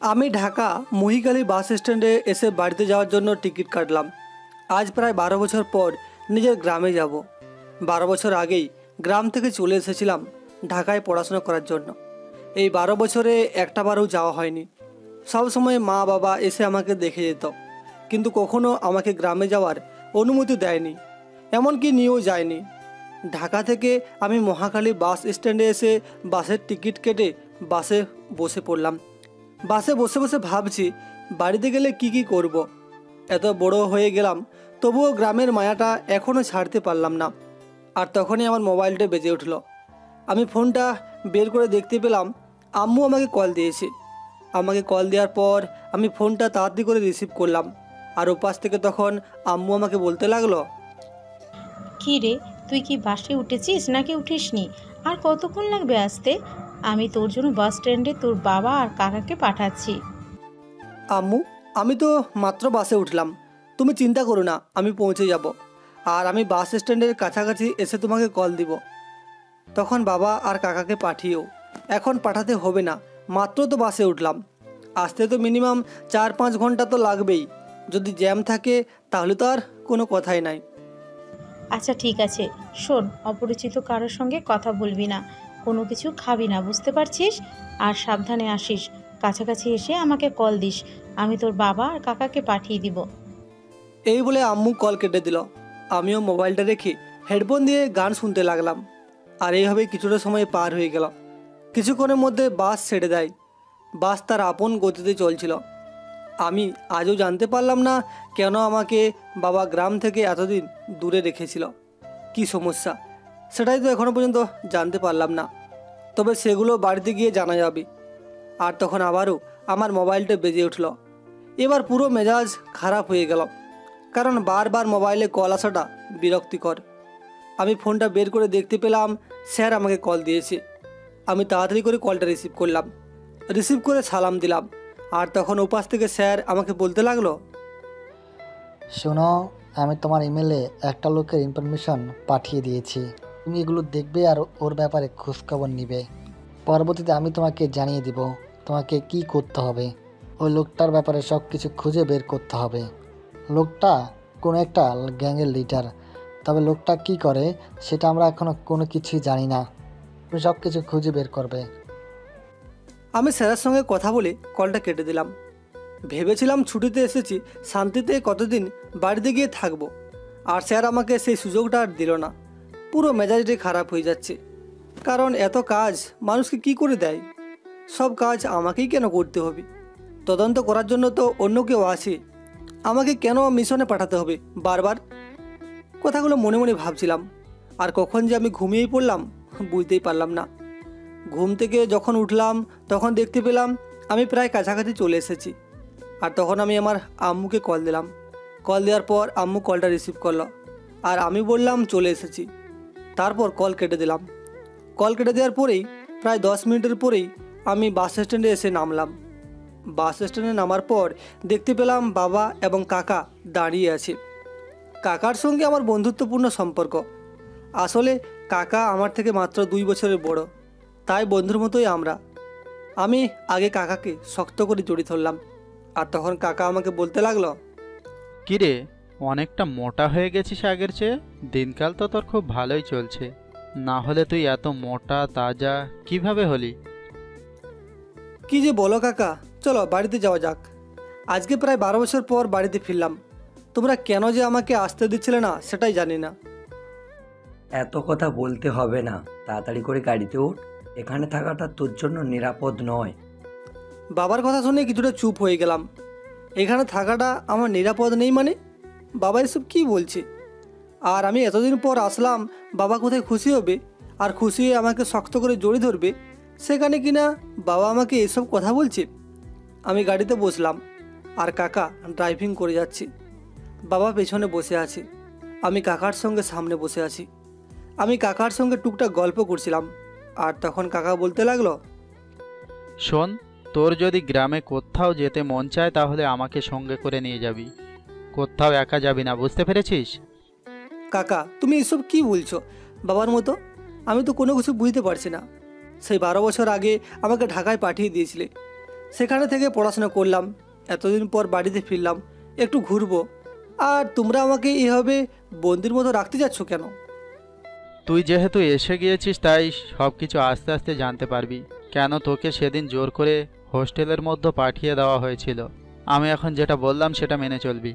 আমি ঢাকা মহিখালী বাস স্ট্যান্ডে এসে বাড়িতে যাওয়ার জন্য টিকিট কাটলাম। আজ প্রায় 12 বছর পর নিজের গ্রামে যাব। 12 বছর আগেই গ্রাম থেকে চলে এসেছিলাম ঢাকায় পড়াশোনা করার জন্য। এই 12 বছরে একটাবারও যাওয়া হয়নি। সবসময় মা বাবা এসে আমাকে দেখে যেত, কিন্তু কখনো আমাকে গ্রামে যাওয়ার অনুমতি দেয়নি, এমনকি নিয়েও যায়নি। ঢাকা থেকে আমি মহাখালী বাস স্ট্যান্ডে এসে বাসের টিকিট কেটে বাসে বসে পড়লাম। বাসে বসে বসে ভাবছি বাড়িতে গেলে কি করব। এত বড় হয়ে গেলাম, তবুও গ্রামের মায়াটা এখনও ছাড়তে পারলাম না। আর তখনই আমার মোবাইলটা বেজে উঠল। আমি ফোনটা বের করে দেখতে পেলাম আম্মু আমাকে কল দিয়েছে। আমাকে কল দেওয়ার পর আমি ফোনটা তাড়াতাড়ি করে রিসিভ করলাম। আর ওপাশ থেকে তখন আম্মু আমাকে বলতে লাগলো, কি রে, তুই কি বাসে উঠেছিস নাকি উঠিসনি? আর কতক্ষণ লাগবে আসতে? আমি তোর জন্য বাস স্ট্যান্ডে তোর বাবা আর কাকাকে পাঠাচ্ছি। আম্মু, আমি তো মাত্র বাসে উঠলাম, তুমি চিন্তা করো না, আমি পৌঁছে যাব। আর আমি বাস স্ট্যান্ডের কাছাকাছি এসে তোমাকে কল দিব। তখন বাবা আর কাকাকে পাঠিয়েও। এখন পাঠাতে হবে না, মাত্র তো বাসে উঠলাম। আসতে তো মিনিমাম 4-5 ঘন্টা তো লাগবেই। যদি জ্যাম থাকে তাহলে তো আর কোনো কথাই নাই। আচ্ছা ঠিক আছে, শোন, অপরিচিত কারোর সঙ্গে কথা বলবি না, কোনো কিছু খাবি না, বুঝতে পারছিস? আর সাবধানে আসিস। কাছাকাছি এসে আমাকে কল দিস, আমি তোর বাবা আর কাকাকে পাঠিয়ে দিব। এই বলে আম্মু কল কেটে দিল। আমিও মোবাইলটা রেখে হেডফোন দিয়ে গান শুনতে লাগলাম। আর এইভাবে কিছুটা সময় পার হয়ে গেল। কিছুক্ষণের মধ্যে বাস ছেড়ে দেয়। বাস তার আপন গতিতে চলছিল। আমি আজও জানতে পারলাম না কেন আমাকে বাবা গ্রাম থেকে এতদিন দূরে রেখেছিল। কি সমস্যা সেটাই তো এখনও পর্যন্ত জানতে পারলাম না। তবে সেগুলো বাড়িতে গিয়ে জানা যাবে। আর তখন আবারও আমার মোবাইলটা বেজে উঠল। এবার পুরো মেজাজ খারাপ হয়ে গেল, কারণ বারবার মোবাইলে কল আসাটা বিরক্তিকর। আমি ফোনটা বের করে দেখতে পেলাম স্যার আমাকে কল দিয়েছে। আমি তাড়াতাড়ি করে কলটা রিসিভ করলাম। রিসিভ করে সালাম দিলাম। আর তখন ওপাশ থেকে স্যার আমাকে বলতে লাগলো, শোনো, আমি তোমার ইমেলে একটা লোকের ইনফরমেশন পাঠিয়ে দিয়েছি। তুমি এগুলো দেখবে আর ওর ব্যাপারে খোঁজখবর নিবে। পরবর্তীতে আমি তোমাকে জানিয়ে দিব তোমাকে কি করতে হবে। ওই লোকটার ব্যাপারে সব কিছু খুঁজে বের করতে হবে। লোকটা কোনো একটা গ্যাংয়ের লিডার, তবে লোকটা কি করে সেটা আমরা এখনও কোনো কিছুই জানি না। তুমি সব কিছু খুঁজে বের করবে। আমি স্যারের সঙ্গে কথা বলে কলটা কেটে দিলাম। ভেবেছিলাম ছুটিতে এসেছি, শান্তিতে কতদিন বাড়িতে গিয়ে থাকবো। আর স্যার আমাকে সেই সুযোগটা আর দিল না। পুরো মেজাজটাই খারাপ হয়ে যাচ্ছে, কারণ এত কাজ মানুষকে কি করে দেয়? সব কাজ আমাকেই কেন করতে হবে? তদন্ত করার জন্য তো অন্য কেউ আছে, আমাকে কেন মিশনে পাঠাতে হবে বারবার? কথাগুলো মনে মনে ভাবছিলাম। আর কখন যে আমি ঘুমিয়েই পড়লাম বুঝতেই পারলাম না। ঘুম থেকে যখন উঠলাম তখন দেখতে পেলাম আমি প্রায় কাছাকাছি চলে এসেছি। আর তখন আমি আমার আম্মুকে কল দিলাম। কল দেওয়ার পর আম্মু কলটা রিসিভ করলো। আর আমি বললাম চলে এসেছি। তারপর কল কেটে দিলাম। কল কেটে দেওয়ার পরেই প্রায় 10 মিনিটের পরেই আমি বাস স্ট্যান্ডে এসে নামলাম। বাস স্ট্যান্ডে নামার পর দেখতে পেলাম বাবা এবং কাকা দাঁড়িয়ে আছে। কাকার সঙ্গে আমার বন্ধুত্বপূর্ণ সম্পর্ক। আসলে কাকা আমার থেকে মাত্র 2 বছরের বড়, তাই বন্ধুর মতোই আমরা। আমি আগে কাকাকে শক্ত করে জড়িয়ে ধরলাম। আর তখন কাকা আমাকে বলতে লাগলো, কিরে, অনেকটা মোটা হয়ে গেছিস আগের চেয়ে। দিনকাল তো তোর খুব ভালোই চলছে, না হলে তুই এত মোটা তাজা কিভাবে হলি? কি যে বলো কাকা, চলো বাড়িতে যাওয়া যাক। আজকে প্রায় 12 বছর পর বাড়িতে ফিরলাম। তোমরা কেন যে আমাকে আসতে দিচ্ছিলে না সেটাই জানি না। এত কথা বলতে হবে না, তাড়াতাড়ি করে গাড়িতে ওঠ। এখানে থাকাটা তোর জন্য নিরাপদ নয়। বাবার কথা শুনে কিছুটা চুপ হয়ে গেলাম। এখানে থাকাটা আমার নিরাপদ নেই মানে? বাবা এসব কী বলছে? আর আমি এতদিন পর আসলাম, বাবা কোথায় খুশি হবে আর খুশি হয়ে আমাকে শক্ত করে জড়িয়ে ধরবে, সেখানে কিনা বাবা আমাকে এসব কথা বলছে। আমি গাড়িতে বসলাম আর কাকা ড্রাইভিং করে যাচ্ছে। বাবা পেছনে বসে আছে, আমি কাকার সঙ্গে সামনে বসে আছি। আমি কাকার সঙ্গে টুকটাক গল্প করছিলাম। আর তখন কাকা বলতে লাগলো, শোন, তোর যদি গ্রামে কোথাও যেতে মন চায় তাহলে আমাকে সঙ্গে করে নিয়ে যাবি। কোথাও একা যাবি না, বুঝতে পেরেছিস? কাকা তুমি এসব কি বলছো? বাবার মতো আমি তো কোনো কিছু বুঝতে পারছি না। সেই 12 বছর আগে আমাকে ঢাকায় পাঠিয়ে দিয়েছিলে, সেখানে থেকে পড়াশোনা করলাম, এতদিন পর বাড়িতে ফিরলাম, একটু ঘুরবো, আর তোমরা আমাকে এভাবে বন্দির মতো রাখতে যাচ্ছ কেন? তুই যেহেতু এসে গিয়েছিস তাই সব কিছু আস্তে আস্তে জানতে পারবি কেন তোকে সেদিন জোর করে হোস্টেলের মধ্যে পাঠিয়ে দেওয়া হয়েছিল। আমি এখন যেটা বললাম সেটা মেনে চলবি।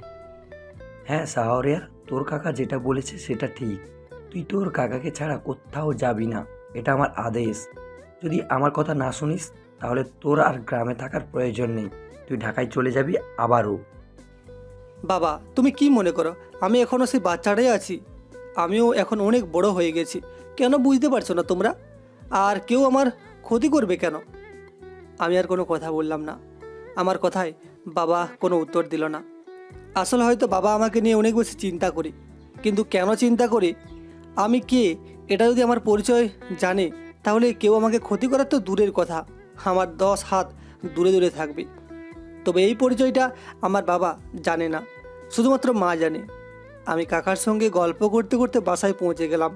হ্যাঁ শাহরিয়ার, তোর কাকা যেটা বলেছে সেটা ঠিক। তুই তোর কাকাকে ছাড়া কোথাও যাবি না, এটা আমার আদেশ। যদি আমার কথা না শুনিস তাহলে তোর আর গ্রামে থাকার প্রয়োজন নেই, তুই ঢাকায় চলে যাবি আবারও। বাবা, তুমি কি মনে করো আমি এখনও সেই বাচ্চাটাই আছি? আমিও এখন অনেক বড় হয়ে গেছি, কেন বুঝতে পারছো না তোমরা? আর কেউ আমার ক্ষতি করবে কেন? আমি আর কোনো কথা বললাম না। আমার কথায় বাবা কোনো উত্তর দিল না। আসলে হয়তো বাবা আমাকে নিয়ে অনেক বেশি চিন্তা করি, কিন্তু কেন চিন্তা করি, আমি কে এটা যদি আমার পরিচয় জানে তাহলে কেউ আমাকে ক্ষতি করার তো দূরের কথা, আমার 10 হাত দূরে দূরে থাকবে। তবে এই পরিচয়টা আমার বাবা জানে না, শুধুমাত্র মা জানে। আমি কাকার সঙ্গে গল্প করতে করতে বাসায় পৌঁছে গেলাম।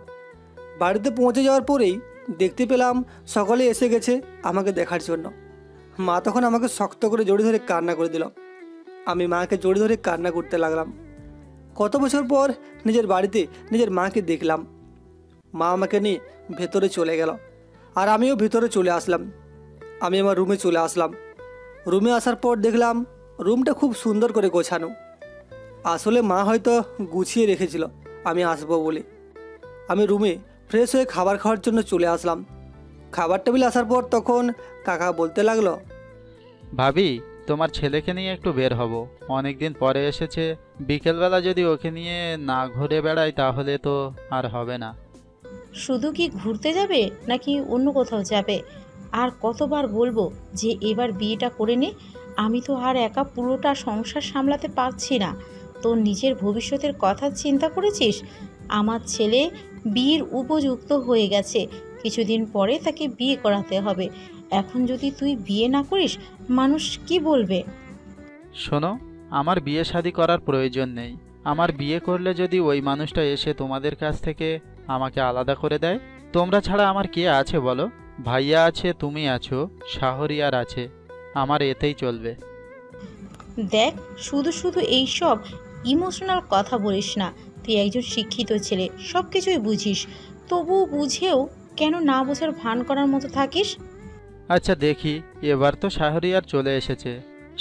বাড়িতে পৌঁছে যাওয়ার পরেই দেখতে পেলাম সকলে এসে গেছে আমাকে দেখার জন্য। মা তখন আমাকে শক্ত করে জড়িয়ে ধরে কান্না করে দিল। আমি মাকে জড়িয়ে ধরে কান্না করতে লাগলাম। কত বছর পর নিজের বাড়িতে নিজের মাকে দেখলাম। মা আমাকে নিয়ে ভেতরে চলে গেল, আর আমিও ভেতরে চলে আসলাম। আমি আমার রুমে চলে আসলাম। রুমে আসার পর দেখলাম রুমটা খুব সুন্দর করে গোছানো। আসলে মা হয়তো গুছিয়ে রেখেছিল আমি আসবো বলে। আমি রুমে ফ্রেশ হয়ে খাবার খাওয়ার জন্য চলে আসলাম। খাবার টেবিলে আসার পর তখন কাকা বলতে লাগলো, ভাবি, তোমার ছেলেকে নিয়ে একটু বের হব, অনেক দিন পরে এসেছে, বিকেলবেলা যদি ওকে নিয়ে না ঘুরে বেড়াই তাহলে তো আর হবে না। শুধু কি ঘুরতে যাবে নাকি অন্য কোথাও যাবে? আর কতবার বলবো যে এবার বিয়েটা করে নে? আমি তো আর একা পুরোটা সংসার সামলাতে পারছি না। তোর নিজের ভবিষ্যতের কথা চিন্তা করেছিস? আমার ছেলে বিয়ের উপযুক্ত হয়ে গেছে, কিছুদিন পরে তাকে বিয়ে করাতে হবে। এখন যদি তুই বিয়ে না করিস, মানুষ কি বলবে? শোনো, আমার বিয়ে শাদী করার প্রয়োজন নেই। আমার বিয়ে করলে যদি ওই মানুষটা এসে তোমাদের কাছ থেকে আমাকে আলাদা করে দেয়, তোমরা ছাড়া আমার কে আছে বলো? ভাইয়া আছে, তুমি আছো, শাহরিয়ার আছে, আমার এতেই চলবে। দেখ, শুধু শুধু এইসব ইমোশনাল কথা বলিস না। তুই একজন শিক্ষিত ছেলে, সব কিছুই বুঝিস, তবু বুঝেও কেন না বোঝার ভান করার মতো থাকিস? আচ্ছা দেখি, এবার তো শাহরিয়ার চলে এসেছে,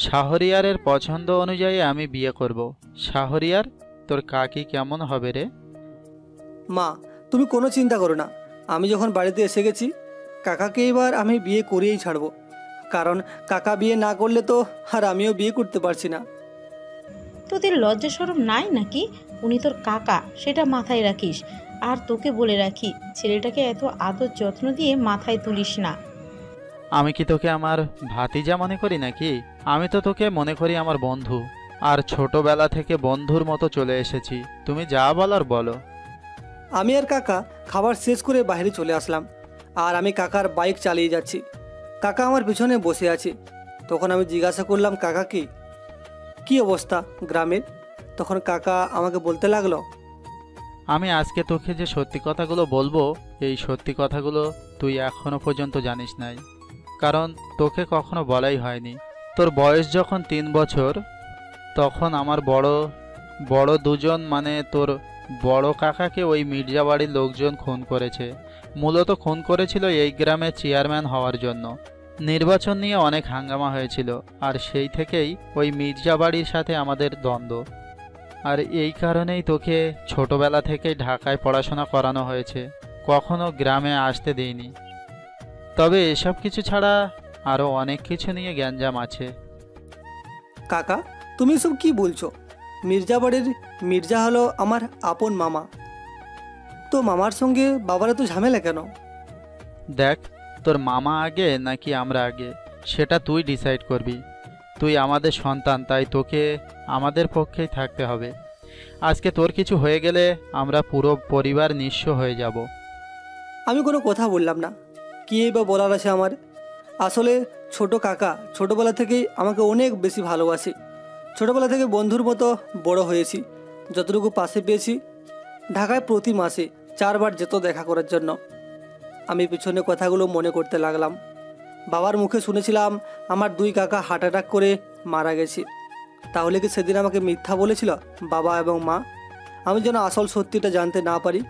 শাহরিয়ারের পছন্দ অনুযায়ী আমি বিয়ে করব। শাহরিয়ার, তোর কাকি কেমন হবে রে? মা তুমি কোনো চিন্তা করো না, আমি যখন বাড়িতে এসে গেছি কাকাকে এবার আমি বিয়ে করিয়েই ছাড়বো। কারণ কাকা বিয়ে না করলে তো আর আমিও বিয়ে করতে পারছি না। তোদের লজ্জা শরম নাই নাকি? উনি তোর কাকা, সেটা মাথায় রাখিস। আর তোকে বলে রাখি, ছেলেটাকে এত আদর যত্ন দিয়ে মাথায় তুলিস না। আমি কি তোকে আমার ভাতিজা মনে করি নাকি? আমি তো তোকে মনে করি আমার বন্ধু, আর ছোটবেলা থেকে বন্ধুর মতো চলে এসেছি। তুমি যা বলার বলো। আমি আর কাকা খাবার শেষ করে বাইরে চলে আসলাম, আর আমি কাকার বাইক চালিয়ে যাচ্ছি। কাকা আমার পিছনে বসে আছে। তখন আমি জিজ্ঞাসা করলাম কাকাকে, কি অবস্থা গ্রামের? তখন কাকা আমাকে বলতে লাগলো, আমি আজকে তোকে যে সত্যি কথাগুলো বলবো, এই সত্যি কথাগুলো তুই এখনো পর্যন্ত জানিস নাই, কারণ তোকে কখনো বলাই হয়নি। তোর বয়স যখন 3 বছর, তখন আমার বড় বড় দুজন, মানে তোর বড় কাকাকে ওই মির্জা বাড়ির লোকজন খুন করেছে। মূলত খুন করেছিল এই গ্রামের চেয়ারম্যান হওয়ার জন্য। নির্বাচন নিয়ে অনেক হাঙ্গামা হয়েছিল, আর সেই থেকেই ওই মির্জা বাড়ির সাথে আমাদের দ্বন্দ্ব। আর এই কারণেই তোকে ছোটবেলা থেকেই ঢাকায় পড়াশোনা করানো হয়েছে, কখনো গ্রামে আসতে দেইনি। তবে এসব কিছু ছাড়া আরও অনেক কিছু নিয়ে গ্যাঞ্জাম আছে। কাকা তুমি এসব কি বলছো? মির্জা বাড়ির মির্জা হলো আমার আপন মামা, তো মামার সঙ্গে বাবার তো ঝামেলা কেন? দেখ, তোর মামা আগে নাকি আমরা আগে সেটা তুই ডিসাইড করবি। তুই আমাদের সন্তান, তাই তোকে আমাদের পক্ষেই থাকতে হবে। আজকে তোর কিছু হয়ে গেলে আমরা পুরো পরিবার নিঃস্ব হয়ে যাব। আমি কোনো কথা বললাম না, কী বা বলার আছে আমার। আসলে ছোট কাকা ছোটোবেলা থেকেই আমাকে অনেক বেশি ভালোবাসে। ছোটোবেলা থেকে বন্ধুর মতো বড় হয়েছি। যতটুকু পাশে পেয়েছি, ঢাকায় প্রতি মাসে 4 বার যেত দেখা করার জন্য। আমি পিছনে কথাগুলো মনে করতে লাগলাম। বাবার মুখে শুনেছিলাম আমার 2 কাকা হার্ট অ্যাটাক করে মারা গেছে। তাহলে কি সেদিন আমাকে মিথ্যা বলেছিল বাবা এবং মা? আমি যেন আসল সত্যিটা জানতে না পারি,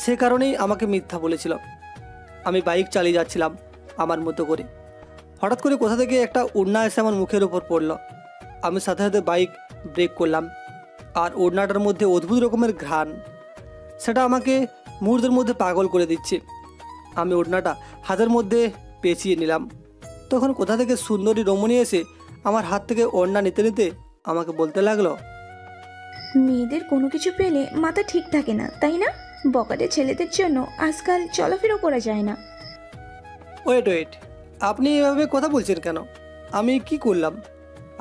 সে কারণেই আমাকে মিথ্যা বলেছিল। আমি বাইক চালিয়ে যাচ্ছিলাম আমার মতো করে। হঠাৎ করে কোথা থেকে একটা ওড়না এসে আমার মুখের ওপর পড়ল। আমি সাথে সাথে বাইক ব্রেক করলাম। আর ওড়নাটার মধ্যে অদ্ভুত রকমের ঘ্রাণ, সেটা আমাকে মুহূর্তের মধ্যে পাগল করে দিচ্ছে। আমি ওড়নাটা হাতের মধ্যে পেঁচিয়ে নিলাম। তখন কোথা থেকে সুন্দরী রমণী এসে আমার হাত থেকে ওড়না নিতে নিতে আমাকে বলতে লাগলো, মেয়েদের কোনো কিছু পেলে মাথা ঠিক থাকে না, তাই না? বকাটে ছেলেদের জন্য আজকাল চলাফেরা করা যায় না। ওয়েট, আপনি এভাবে কথা বলছেন কেন? আমি কি করলাম?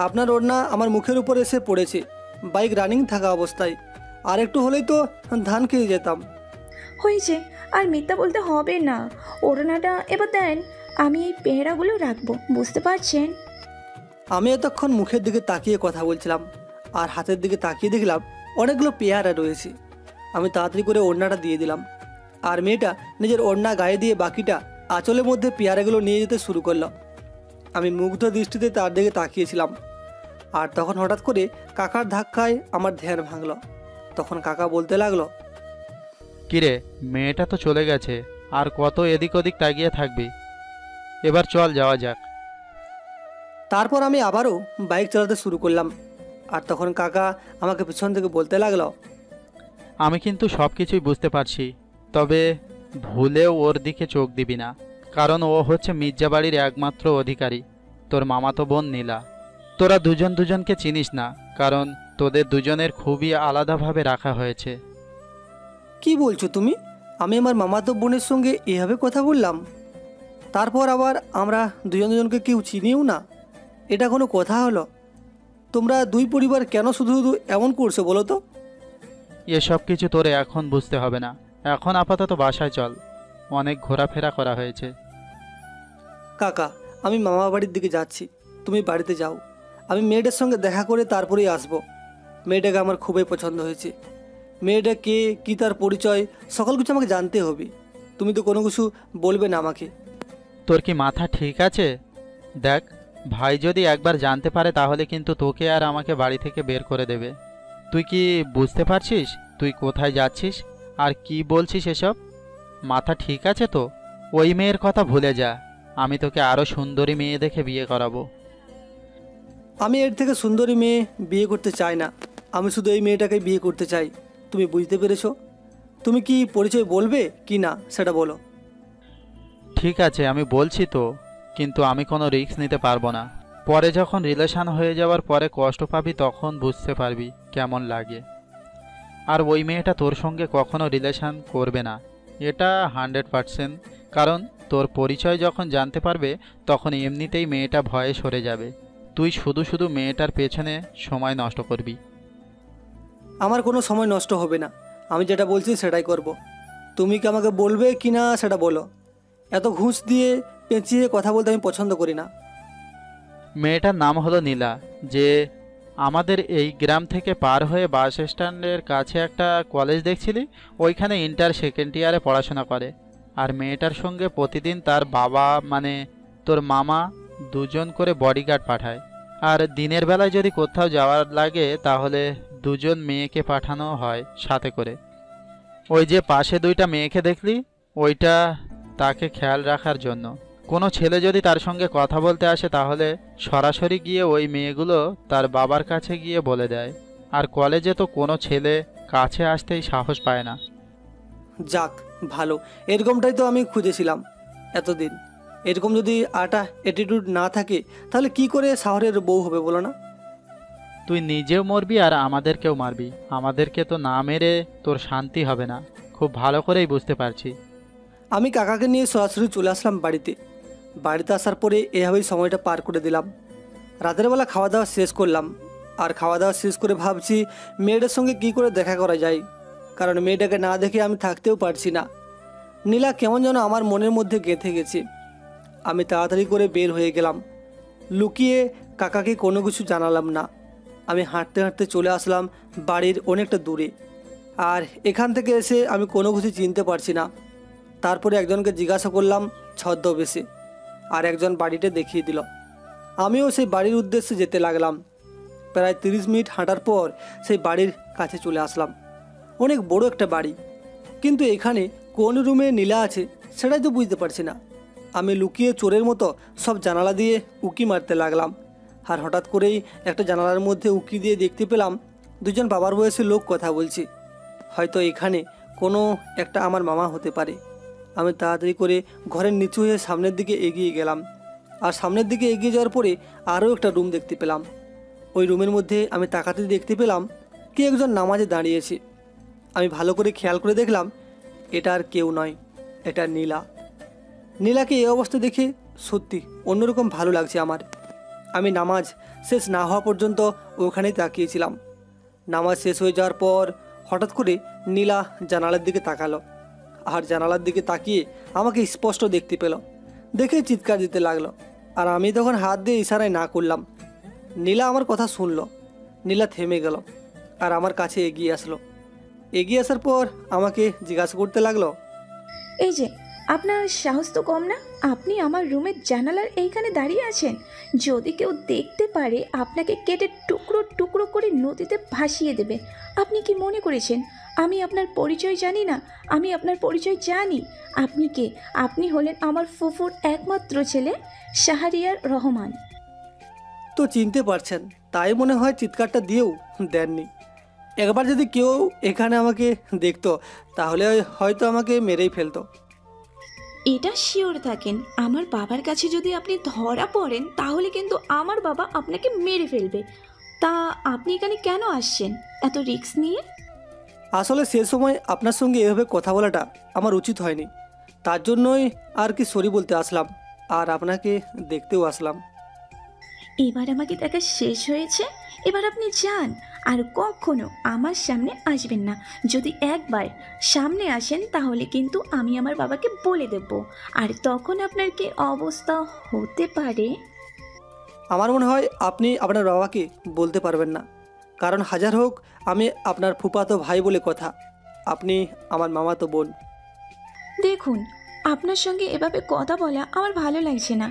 আপনার ওড়না আমার মুখের উপর এসে পড়েছে বাইক রানিং থাকা অবস্থায়। আর একটু হলেই তো ধান খেয়ে যেতাম। হয়েছে, আর মিথ্যা বলতে হবে না। ওড়নাটা এবার দেন, আমি এই পেয়ারাগুলো রাখবো, বুঝতে পারছেন? আমি এতক্ষণ মুখের দিকে তাকিয়ে কথা বলছিলাম, আর হাতের দিকে তাকিয়ে দেখলাম অনেকগুলো পেয়ারা রয়েছে। আমি তাড়াতাড়ি করে ওড়নাটা দিয়ে দিলাম, আর মেয়েটা নিজের ওড়না গায়ে দিয়ে বাকিটা আঁচলের মধ্যে পেয়ারাগুলো নিয়ে যেতে শুরু করলো। আমি মুগ্ধ দৃষ্টিতে তার দিকে তাকিয়েছিলাম। আর তখন হঠাৎ করে কাকার ধাক্কায় আমার ধ্যান ভাঙলো। তখন কাকা বলতে লাগলো, কিরে, মেয়েটা তো চলে গেছে, আর কত এদিক ওদিক তাকিয়ে থাকবি? এবার চল যাওয়া যাক। তারপর আমি আবারও বাইক চালাতে শুরু করলাম। আর তখন কাকা আমাকে পিছন থেকে বলতে লাগলো, আমি কিন্তু সব কিছুই বুঝতে পারছি, তবে ভুলেও ওর দিকে চোখ দিবি না, কারণ ও হচ্ছে মির্জাবাড়ির একমাত্র অধিকারী, তোর মামাতো বোন নীলা। তোরা দুজন দুজনকে চিনিস না, কারণ তোদের দুজনের খুবই আলাদাভাবে রাখা হয়েছে। কি বলছো তুমি? আমি আমার মামাতো বোনের সঙ্গে এভাবে কথা বললাম? তারপর আবার আমরা দুজন দুজনকে কেউ চিনিও না? এটা কোনো কথা হলো? তোমরা 2 পরিবার কেন শুধু শুধু এমন করছো বলো তো? এসব কিছু তোরে এখন বুঝতে হবে না, এখন আপাতত বাসায় চল, অনেক ঘোরাফেরা করা হয়েছে। কাকা, আমি মামা বাড়ির দিকে যাচ্ছি, তুমি বাড়িতে যাও। আমি মেয়েটার সঙ্গে দেখা করে তারপরেই আসবো। মেয়েটাকে আমার খুবই পছন্দ হয়েছে। মেয়েটা কে, কী তার পরিচয়, সকল কিছু আমাকে জানতে হবে। তুমি তো কোনো কিছু বলবে না আমাকে। তোর কি মাথা ঠিক আছে? দেখ, ভাই যদি একবার জানতে পারে তাহলে কিন্তু তোকে আর আমাকে বাড়ি থেকে বের করে দেবে। তুই কি বুঝতে পারছিস তুই কোথায় যাচ্ছিস আর কি বলছিস এসব? মাথা ঠিক আছে তো? ওই মেয়ের কথা ভুলে যা, আমি তোকে আরও সুন্দরী মেয়ে দেখে বিয়ে করাবো। আমি এর থেকে সুন্দরী মেয়ে বিয়ে করতে চাই না। আমি শুধু এই মেয়েটাকে বিয়ে করতে চাই। তুমি বুঝতে পেরেছো? তুমি কি পরিচয় বলবে কি না সেটা বলো। ঠিক আছে, আমি বলছি তো, কিন্তু আমি কোনো রিস্ক নিতে পারবো না। পরে যখন রিলেশন হয়ে যাওয়ার পরে কষ্ট পাবি তখন বুঝতে পারবি কেমন লাগে। আর ওই মেয়েটা তোর সঙ্গে কখনো রিলেশন করবে না, এটা 100%। কারণ তোর পরিচয় যখন জানতে পারবে তখন এমনিতেই মেয়েটা ভয়ে সরে যাবে। তুই শুধু শুধু মেয়েটার পেছনে সময় নষ্ট করবি। আমার কোনো সময় নষ্ট হবে না। আমি যেটা বলছি সেটাই করব। তুমি কি আমাকে বলবে কি না সেটা বলো। এত ঘুষ দিয়ে পেঁচিয়ে কথা বলতে আমি পছন্দ করি না। মেয়েটার নাম হলো নীলা, যে আমাদের এই গ্রাম থেকে পার হয়ে বাস স্ট্যান্ডের কাছে একটা কলেজ দেখছিলি, ওইখানে ইন্টার সেকেন্ড ইয়ারে পড়াশোনা করে। আর মেয়েটার সঙ্গে প্রতিদিন তার বাবা মানে তোর মামা দুজন করে বডিগার্ড পাঠায়। আর দিনের বেলায় যদি কোথাও যাওয়ার লাগে তাহলে দুজন মেয়েকে পাঠানো হয় সাথে করে। ওই যে পাশে 2টা মেয়েকে দেখলি, ওইটা তাকে খেয়াল রাখার জন্য। কোনো ছেলে যদি তার সঙ্গে কথা বলতে আসে তাহলে সরাসরি গিয়ে ওই মেয়েগুলো তার বাবার কাছে গিয়ে বলে দেয়। আর কলেজে তো কোনো ছেলে কাছে আসতেই সাহস পায় না। যাক ভালো, এরকমটাই তো আমি খুঁজেছিলাম এতদিন। এরকম যদি অ্যাটিটিউড না থাকে তাহলে কি করে শহরের বউ হবে বলো না? তুই নিজেও মরবি আর আমাদেরকেও মারবি। আমাদেরকে তো না মেরে তোর শান্তি হবে না, খুব ভালো করেই বুঝতে পারছি। আমি কাকাকে নিয়ে সরাসরি চলে আসলাম বাড়িতে। বাড়িতে আসার পরে এভাবেই সময়টা পার করে দিলাম। রাতের বেলা খাওয়া দাওয়া শেষ করলাম। আর খাওয়া দাওয়া শেষ করে ভাবছি মেয়েটার সঙ্গে কি করে দেখা করা যায়, কারণ মেয়েটাকে না দেখে আমি থাকতেও পারছি না। নীলা কেমন যেন আমার মনের মধ্যে গেঁথে গেছে। আমি তাড়াতাড়ি করে বের হয়ে গেলাম। লুকিয়ে কাকাকে কোনো কিছু জানালাম না। আমি হাঁটতে হাঁটতে চলে আসলাম বাড়ির অনেকটা দূরে। আর এখান থেকে এসে আমি কোনো কিছু চিনতে পারছি না। তারপরে একজনকে জিজ্ঞাসা করলাম ছদ্মবেশে, আর একজন বাড়িতে দেখিয়ে দিল। আমিও সেই বাড়ির উদ্দেশ্যে যেতে লাগলাম। প্রায় 30 মিনিট হাঁটার পর সেই বাড়ির কাছে চলে আসলাম। অনেক বড় একটা বাড়ি, কিন্তু এখানে কোন রুমে নীলা আছে সেটাই তো বুঝতে পারছি না। আমি লুকিয়ে চোরের মতো সব জানালা দিয়ে উকি মারতে লাগলাম। আর হঠাৎ করেই একটা জানালার মধ্যে উকি দিয়ে দেখতে পেলাম দুজন বাবার বয়সী লোক কথা বলছে। হয়তো এখানে কোনো একটা আমার মামা হতে পারে। আমি তাড়াতাড়ি করে ঘরের নিচু হয়ে সামনের দিকে এগিয়ে গেলাম। আর সামনের দিকে এগিয়ে যাওয়ার পরে আরও একটা রুম দেখতে পেলাম। ওই রুমের মধ্যে আমি তাকাতে দেখতে পেলাম কে একজন নামাজে দাঁড়িয়েছে। আমি ভালো করে খেয়াল করে দেখলাম এটা আর কেউ নয়, এটা নীলা। নীলাকে এই অবস্থা দেখে সত্যি অন্যরকম ভালো লাগছে আমার। আমি নামাজ শেষ না হওয়া পর্যন্ত ওখানেই তাকিয়েছিলাম। নামাজ শেষ হয়ে যাওয়ার পর হঠাৎ করে নীলা জানালার দিকে তাকালো, আর জানালার দিকে তাকিয়ে আমাকে স্পষ্ট দেখতে পেল। দেখে চিৎকার দিতে লাগলো, আর আমি তখন হাত দিয়ে ইশারায় না করলাম। নীলা আমার কথা শুনলো। নীলা থেমে গেল আর আমার কাছে এগিয়ে আসলো। এগিয়ে আসার পর আমাকে জিজ্ঞাসা করতে লাগলো, এই যে, আপনার সাহস তো কম না? আপনি আমার রুমের জানালার এইখানে দাঁড়িয়ে আছেন। যদি কেউ দেখতে পারে আপনাকে কেটে টুকরো টুকরো করে নদীতে ভাসিয়ে দেবে। আপনি কি মনে করেছেন আমি আপনার পরিচয় জানি না? আমি আপনার পরিচয় জানি। আপনি কে? আপনি হলেন আমার ফুফুর একমাত্র ছেলে শাহরিয়ার রহমান। তো চিনতে পারছেন, তাই মনে হয় চিৎকারটা দিয়েও দেননি। একবার যদি কেউ এখানে আমাকে দেখতো তাহলে হয়তো আমাকে মেরেই ফেলতো। এটা শিওর থাকেন, আমার বাবার কাছে যদি আপনি ধরা পড়েন তাহলে কিন্তু আমার বাবা আপনাকে মেরে ফেলবে। তা আপনি এখানে কেন আসছেন এত রিস্ক নিয়ে? আসলে সে সময় আপনার সঙ্গে এভাবে কথা বলাটা আমার উচিত হয়নি, তার জন্যই আর কি সরি বলতে আসলাম, আর আপনাকে দেখতেও আসলাম। এবার আমাকে দেখা শেষ হয়েছে, এবার আপনি যান। আর কখনো আমার সামনে আসবেন না। যদি একবার সামনে আসেন তাহলে কিন্তু আমি আমার বাবাকে বলে দেব, আর তখন আপনার কি অবস্থা হতে পারে। আমার মনে হয় আপনি আপনার বাবাকে বলতে পারবেন না, কারণ হাজার হোক আমি আপনার ফুফাতো ভাই বলে কথা, আপনি আমার মামাতো বোন। দেখুন, আপনার সঙ্গে এভাবে কথা বলা আমার ভালো লাগছে না।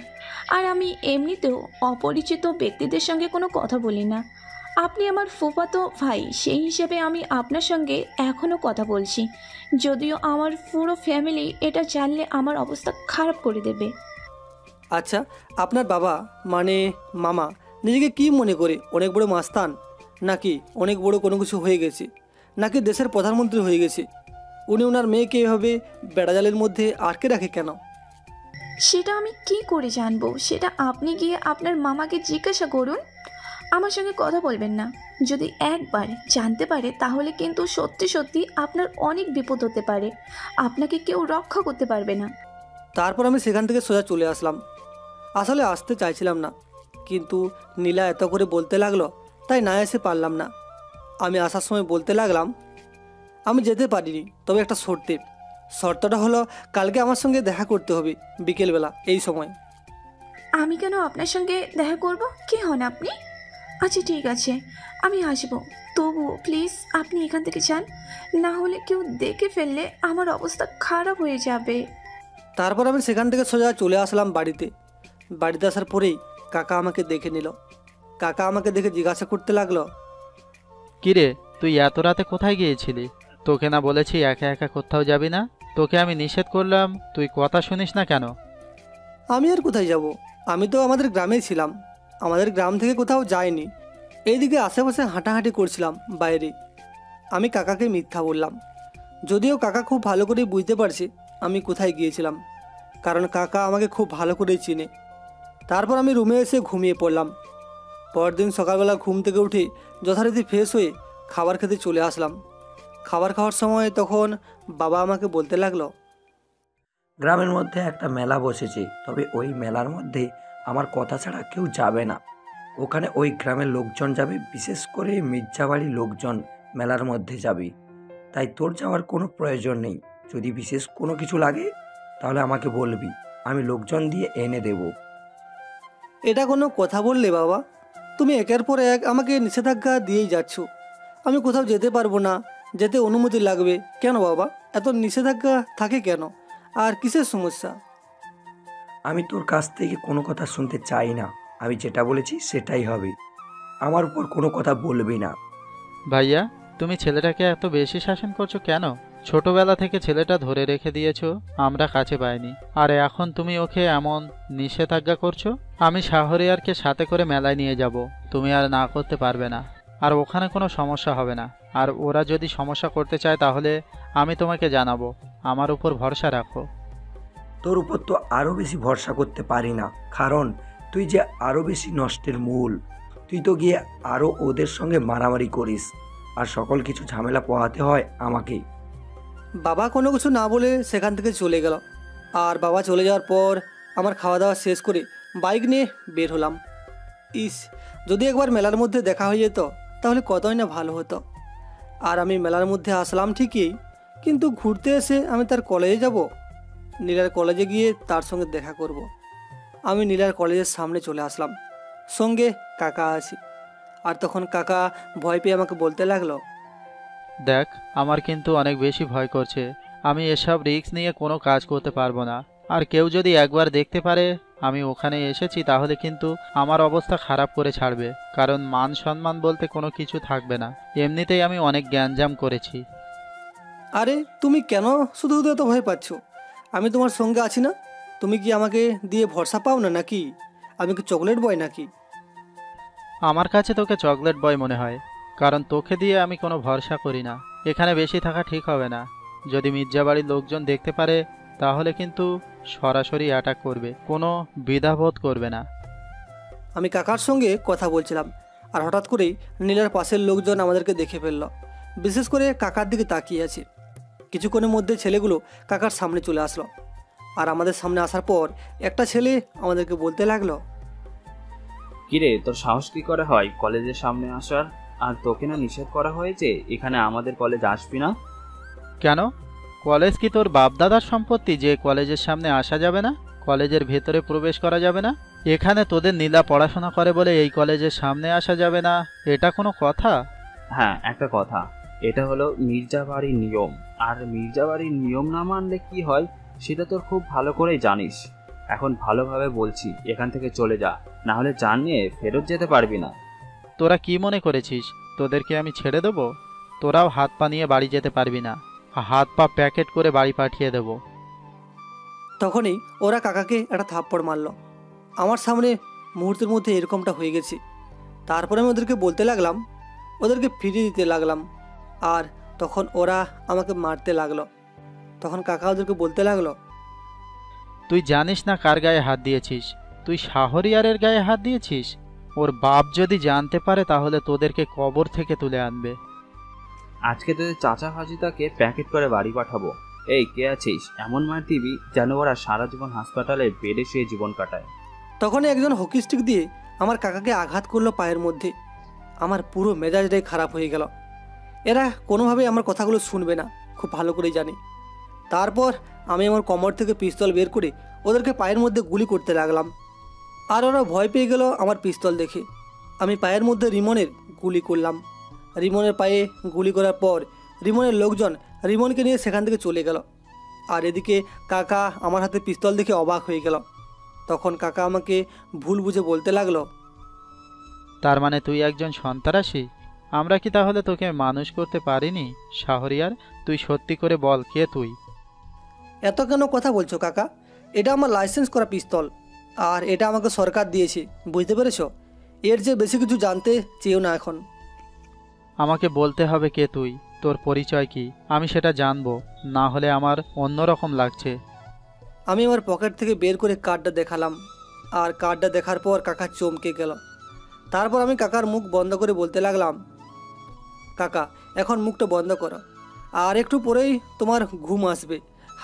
আর আমি এমনিতেও অপরিচিত ব্যক্তিদের সঙ্গে কোনো কথা বলি না। আপনি আমার ফুফাতো ভাই, সেই হিসেবে আমি আপনার সঙ্গে এখনও কথা বলছি। যদিও আমার পুরো ফ্যামিলি এটা জানলে আমার অবস্থা খারাপ করে দেবে। আচ্ছা, আপনার বাবা মানে মামা নিজেকে কি মনে করে? অনেক বড় মাস্তান, নাকি অনেক বড় কোনো কিছু হয়ে গেছে, নাকি দেশের প্রধানমন্ত্রী হয়ে গেছে? উনি ওনার মেয়েকে এভাবে বেড়াজালের মধ্যে আটকে রাখে কেন? সেটা আমি কি করে জানবো? সেটা আপনি গিয়ে আপনার মামাকে জিজ্ঞাসা করুন। আমার সঙ্গে কথা বলবেন না। যদি একবার জানতে পারে তাহলে কিন্তু সত্যি সত্যি আপনার অনেক বিপদ হতে পারে। আপনাকে কেউ রক্ষা করতে পারবে না। তারপর আমি সেখান থেকে সোজা চলে আসলাম। আসলে আসতে চাইছিলাম না, কিন্তু নীলা এত করে বলতে লাগলো তাই না এসে পারলাম না। আমি আসার সময় বলতে লাগলাম, আমি যেতে পারিনি, তবে একটা শর্তটা হলো কালকে আমার সঙ্গে দেখা করতে হবে বিকেলবেলা এই সময়। আমি কেন আপনার সঙ্গে দেখা করব? কে হন আপনি? আচ্ছা ঠিক আছে, আমি আসবো। তবুও প্লিজ আপনি এখান থেকে যান, না হলে কেউ দেখে ফেললে আমার অবস্থা খারাপ হয়ে যাবে। তারপর আমি সেখান থেকে সোজা চলে আসলাম বাড়িতে। বাড়িতে আসার পরেই কাকা আমাকে দেখে নিল। কাকা আমাকে দেখে জিজ্ঞাসা করতে লাগলো, কিরে, তুই এত রাতে কোথায় গিয়েছিলি? তোকে না বলেছি একা একা কোথাও যাবি না? তোকে আমি নিষেধ করলাম, তুই কথা শুনিস না কেন? আমি আর কোথায় যাব? আমি তো আমাদের গ্রামেই ছিলাম, আমাদের গ্রাম থেকে কোথাও যাইনি। এইদিকে আশেপাশে হাঁটাহাঁটি করছিলাম বাইরে। আমি কাকাকে মিথ্যা বললাম, যদিও কাকা খুব ভালো করেই বুঝতে পারছে আমি কোথায় গিয়েছিলাম, কারণ কাকা আমাকে খুব ভালো করেই চিনে। তারপর আমি রুমে এসে ঘুমিয়ে পড়লাম। পরদিন সকালবেলা ঘুম থেকে উঠে যথারীতি ফ্রেশ হয়ে খাবার খেতে চলে আসলাম। খাবার খাওয়ার সময় তখন বাবা আমাকে বলতে লাগলো, গ্রামের মধ্যে একটা মেলা বসেছে, তবে ওই মেলার মধ্যে আমার কথা ছাড়া কেউ যাবে না। ওখানে ওই গ্রামের লোকজন যাবে, বিশেষ করে মির্জাবাড়ির লোকজন মেলার মধ্যে যাবে। তাই তোর যাওয়ার কোনো প্রয়োজন নেই। যদি বিশেষ কোনো কিছু লাগে তাহলে আমাকে বলবি, আমি লোকজন দিয়ে এনে দেব। এটা কোনো কথা বললে বাবা? তুমি একের পর এক আমাকে নিষেধাজ্ঞা দিয়েই যাচ্ছ। আমি কোথাও যেতে পারবো না, যেতে অনুমতি লাগবে। কেন বাবা, এত নিষেধাজ্ঞা থাকে কেন? আর কিসের সমস্যা? আমি তোর কাছ থেকে কোনো কথা শুনতে চাই না। আমি যেটা বলেছি সেটাই হবে। আমার উপর কোনো কথা বলবি না। ভাইয়া, তুমি ছেলেটাকে এত বেশি শাসন করছো কেন? ছোটবেলা থেকে ছেলেটা ধরে রেখে দিয়েছো, আমরা কাছে পাইনি, আর এখন তুমি ওকে এমন নিষেধাজ্ঞা করছো। আমি শাহরিয়ারকে সাথে করে মেলায় নিয়ে যাব, তুমি আর না করতে পারবে না, আর ওখানে কোনো সমস্যা হবে না। আর ওরা যদি সমস্যা করতে চায় তাহলে আমি তোমাকে জানাবো, আমার উপর ভরসা রাখো। তোর উপর তো আরও বেশি ভরসা করতে পারি না, কারণ তুই যে আরও বেশি নষ্টের মূল। তুই তো গিয়ে আরও ওদের সঙ্গে মারামারি করিস, আর সকল কিছু ঝামেলা পোহাতে হয় আমাকেই। বাবা কোনো কিছু না বলে সেখান থেকে চলে গেল। আর বাবা চলে যাওয়ার পর আমার খাওয়া দাওয়া শেষ করে বাইক নিয়ে বের হলাম। ইস, যদি একবার মেলার মধ্যে দেখা হয়ে যেত তাহলে কতই না ভালো হতো। আর আমি মেলার মধ্যে আসলাম ঠিকই, কিন্তু ঘুরতে এসে আমি তার কলেজে যাব। নীলার কলেজে গিয়ে তার সঙ্গে দেখা করব। আমি নীলার কলেজের সামনে চলে আসলাম, সঙ্গে কাকা আছে। আর তখন কাকা ভয় পেয়ে আমাকে বলতে লাগলো, দেখ, আমার কিন্তু অনেক বেশি ভয় করছে। আমি এসব রিস্ক নিয়ে কোনো কাজ করতে পারবো না। আর কেউ যদি একবার দেখতে পারে আমি ওখানে এসেছি তাহলে কিন্তু আমার অবস্থা খারাপ করে ছাড়বে, কারণ মান সম্মান বলতে কোনো কিছু থাকবে না। এমনিতেই আমি অনেক গ্যাঞ্জাম করেছি। আরে তুমি কেন শুধু শুধু এত ভয় পাচ্ছ? আমি তোমার সঙ্গে আছি না? তুমি কি আমাকে দিয়ে ভরসা পাও না নাকি? আমি কি চকলেট বয় নাকি? আমার কাছে তোকে চকলেট বয় মনে হয়, কারণ তোকে দিয়ে আমি কোনো ভরসা করি না। এখানে বেশি থাকা ঠিক হবে না। যদি মির্জাবাড়ির লোকজন দেখতে পারে তাহলে কিন্তু সরাসরি অ্যাটাক করবে, কোনো দ্বিধাবোধ করবে না। আমি কাকার সঙ্গে কথা বলছিলাম, আর হঠাৎ করেই নীলার পাশের লোকজন আমাদেরকে দেখে ফেলল। বিশেষ করে কাকার দিকে তাকিয়ে আছে। কিছুক্ষণের মধ্যে ছেলেগুলো কাকার সামনে চলে আসলো। আর আমাদের সামনে আসার পর একটা ছেলে আমাদেরকে বলতে লাগলো, কিরে, তোর সাহস কি করে হয় কলেজের সামনে আসার? আর তোকে না নিষেধ করা হয়েছে এখানে আমাদের কলেজ আসবি না? কেন? কলেজ কি তোর বাপদাদার সম্পত্তি যে কলেজের সামনে আসা যাবে না, কলেজের ভেতরে প্রবেশ করা যাবে না? এখানে তোদের নীলা পড়াশোনা করে বলে এই কলেজের সামনে আসা যাবে না, এটা কোনো কথা? হ্যাঁ, একটা কথা, এটা হলো মির্জাবাড়ির নিয়ম। আর মির্জাবাড়ির নিয়ম না মানলে কি হয় সেটা তোর খুব ভালো করেই জানিস। এখন ভালোভাবে বলছি, এখান থেকে চলে যা, না হলে জান নিয়ে ফেরত যেতে পারবি না। তোরা কি মনে করেছিস তোদেরকে আমি ছেড়ে দেবো? তোরাও হাত পা নিয়ে বাড়ি যেতে পারবি না, হাত পা প্যাকেট করে বাড়ি পাঠিয়ে দেবো। তখনই ওরা কাকাকে একটা থাপ্পড় মারল। আমার সামনে মুহূর্তের মধ্যে এরকমটা হয়ে গেছে। তারপরে আমি ওদেরকে বলতে লাগলাম, ওদেরকে ফিরিয়ে দিতে লাগলাম। আর তখন ওরা আমাকে মারতে লাগলো। তখন কাকা ওদেরকে বলতে লাগলো, তুই জানিস না কার গায়ে হাত দিয়েছিস? তুই শাহরিয়ারের গায়ে হাত দিয়েছিস। ওর বাপ যদি জানতে পারে তাহলে তোদেরকে কবর থেকে তুলে আনবে। আজকে তোদের চাচা হাজিতাকে প্যাকেট করে বাড়ি পাঠাবো। এই, কে আছিস? এমন মার দিবি যেন ওরা সারা জীবন হাসপাতালে বেডে শুয়ে জীবন কাটায়। তখনই একজন হকি স্টিক দিয়ে আমার কাকাকে আঘাত করলো পায়ের মধ্যে। আমার পুরো মেজাজটাই খারাপ হয়ে গেল। এরা কোনোভাবেই আমার কথাগুলো শুনবে না, খুব ভালো করেই জানি। তারপর আমি আমার কোমর থেকে পিস্তল বের করে ওদেরকে পায়ের মধ্যে গুলি করতে লাগলাম। আর ওরা ভয় পেয়ে গেল আমার পিস্তল দেখে। আমি পায়ের মধ্যে রিমনের গুলি করলাম। রিমনের পায়ে গুলি করার পর রিমনের লোকজন রিমনকে নিয়ে সেখান থেকে চলে গেল। আর এদিকে কাকা আমার হাতে পিস্তল দেখে অবাক হয়ে গেল। তখন কাকা আমাকে ভুল বুঝে বলতে লাগলো, তার মানে তুই একজন সন্ত্রাসী? আমরা কি তাহলে তোকে মানুষ করতে পারিনি? শাহরিয়ার, তুই সত্যি করে বল, কে তুই? এত কেন কথা বলছো কাকা? এটা আমার লাইসেন্স করা পিস্তল, আর এটা আমাকে সরকার দিয়েছে, বুঝতে পেরেছো? এর যে বেশি কিছু জানতে চেয়েও না এখন। আমাকে বলতে হবে কে তুই, তোর পরিচয় কি, আমি সেটা জানবো, না হলে আমার অন্যরকম লাগছে। আমি আমার পকেট থেকে বের করে কার্ডটা দেখালাম। আর কার্ডটা দেখার পর কাকা চমকে গেল। তারপর আমি কাকার মুখ বন্ধ করে বলতে লাগলাম, কাকা এখন মুখটা বন্ধ করো, আর একটু পরেই তোমার ঘুম আসবে,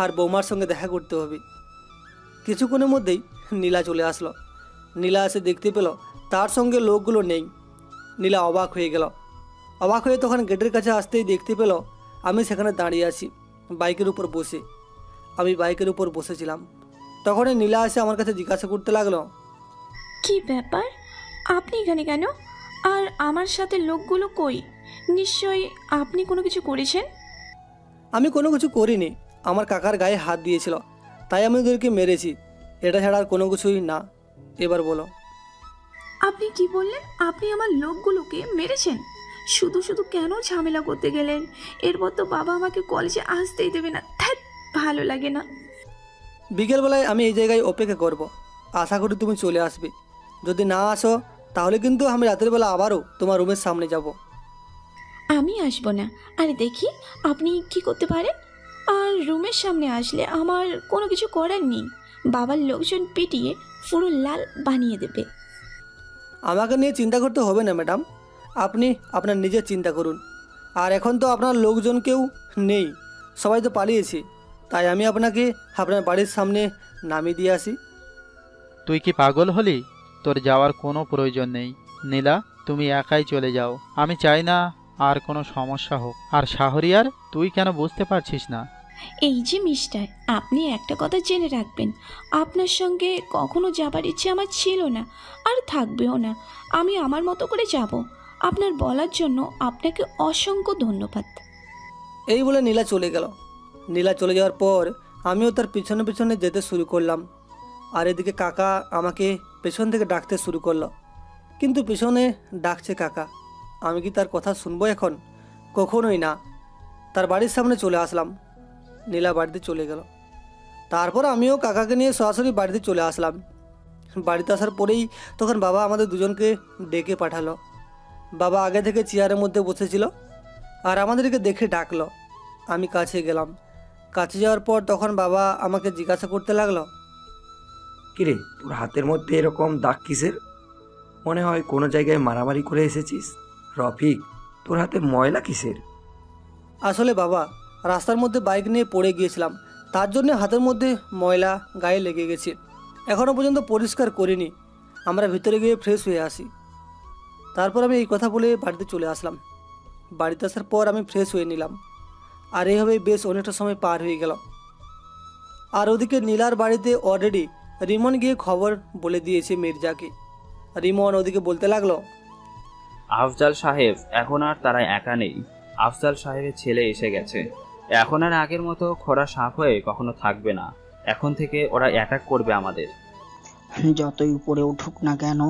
আর বৌমার সঙ্গে দেখা করতে হবে। কিছুক্ষণের মধ্যেই নীলা চলে আসলো। নীলা এসে দেখতে পেল তার সঙ্গে লোকগুলো নেই। নীলা অবাক হয়ে গেল। অবাক হয়ে তখন গেটের কাছে আসতেই দেখতে পেল আমি সেখানে দাঁড়িয়ে আছি বাইকের উপর বসে। আমি বাইকের উপর বসেছিলাম। তখনই নীলা এসে আমার কাছে জিজ্ঞাসা করতে লাগলো, কি ব্যাপার, আপনি এখানে কেন? আর আমার সাথে লোকগুলো কই? নিশ্চয়ই আপনি কোনো কিছু করেছেন। আমি কোনো কিছু করিনি। আমার কাকার গায়ে হাত দিয়েছিল, তাই আমি ওদেরকে মেরেছি, এটা ছাড়া আর কোনো কিছুই না। এবার বলো। আপনি কি বললেন? আপনি আমার লোকগুলোকে মেরেছেন? শুধু শুধু কেন ঝামেলা করতে গেলেন? এরপর তো বাবা আমাকে কলেজে আসতেই দেবে না। ধ্যাৎ, ভালো লাগে না। বিকেলবেলায় আমি এই জায়গায় অপেক্ষা করব, আশা করি তুমি চলে আসবে। যদি না আসো তাহলে কিন্তু আমি রাতের বেলা আবারও তোমার রুমের সামনে যাব। আমি আসবো না। আরে দেখি আপনি কি করতে পারেন। আর রুমের সামনে আসলে আমার কোনো কিছু করার নেই। বাবার লোকজন পিটিয়ে পুরো লাল বানিয়ে দেবে। আমাকে নিয়ে চিন্তা করতে হবে না ম্যাডাম, আপনি আপনার নিজের চিন্তা করুন। আর এখন তো আপনার লোকজন কেউ নেই, সবাই তো পালিয়েছে, তাই আমি আপনাকে আপনার বাড়ির সামনে নামিয়ে দিয়ে আসি। তুই কি পাগল হলি? তোর যাওয়ার কোনো প্রয়োজন নেই নীলা, তুমি একাই চলে যাও। আমি চাই না আর কোনো সমস্যা হোক। আর শাহরিয়ার, তুই কেন বুঝতে পারছিস না? এই যে মিস্টার, আপনি একটা কথা জেনে রাখবেন, আপনার সঙ্গে কখনো যাবার ইচ্ছে আমার ছিল না, আর থাকবেও না। আমি আমার মতো করে যাব। আপনার বলার জন্য আপনাকে অসংখ্য ধন্যবাদ। এই বলে নীলা চলে গেল। নীলা চলে যাওয়ার পর আমিও তার পিছনে পিছনে যেতে শুরু করলাম। আর এদিকে কাকা আমাকে পেছন থেকে ডাকতে শুরু করলো, কিন্তু পিছনে ডাকছে কাকা, আমি কি তার কথা শুনবো এখন? কখনোই না। তার বাড়ির সামনে চলে আসলাম। নীলা বাড়িতে চলে গেল। তারপর আমিও কাকাকে নিয়ে সরাসরি বাড়িতে চলে আসলাম। বাড়িতে আসার পরেই তখন বাবা আমাদের দুজনকে ডেকে পাঠালো। বাবা আগে থেকে চেয়ারের মধ্যে বসেছিল আর আমাদেরকে দেখে ডাকলো। আমি কাছে গেলাম। কাছে যাওয়ার পর তখন বাবা আমাকে জিজ্ঞাসা করতে লাগলো, কিরে, তোর হাতের মধ্যে এরকম দাগ কিসের? মনে হয় কোনো জায়গায় মারামারি করে এসেছিস। রফিক, তোর হাতে ময়লা কিসের? আসলে বাবা, রাস্তার মধ্যে বাইক নিয়ে পড়ে গিয়েছিলাম, তার জন্য হাতের মধ্যে ময়লা গায়ে লেগে গেছে। এখনও পর্যন্ত পরিষ্কার করিনি, আমরা ভিতরে গিয়ে ফ্রেশ হয়ে আসি। তারপর আমি এই কথা বলে বাড়িতে চলে আসলাম। বাড়িতে আসার পর আমি ফ্রেশ হয়ে নিলাম। আর এইভাবেই বেশ অনেকটা সময় পার হয়ে গেল। আর ওদিকে নীলার বাড়িতে অলরেডি রিমন গিয়ে খবর বলে দিয়েছে মির্জাকে। রিমন ওদিকে বলতে লাগলো, আফজাল সাহেব, এখন আর তারা একা নেই। আফজাল সাহেবের ছেলে এসে গেছে। এখন আর আগের মতো খোঁড়া সাপ হয়ে কখনো থাকবে না। এখন থেকে ওরা অ্যাটাক করবে আমাদের। যতই উপরে উঠুক না কেন,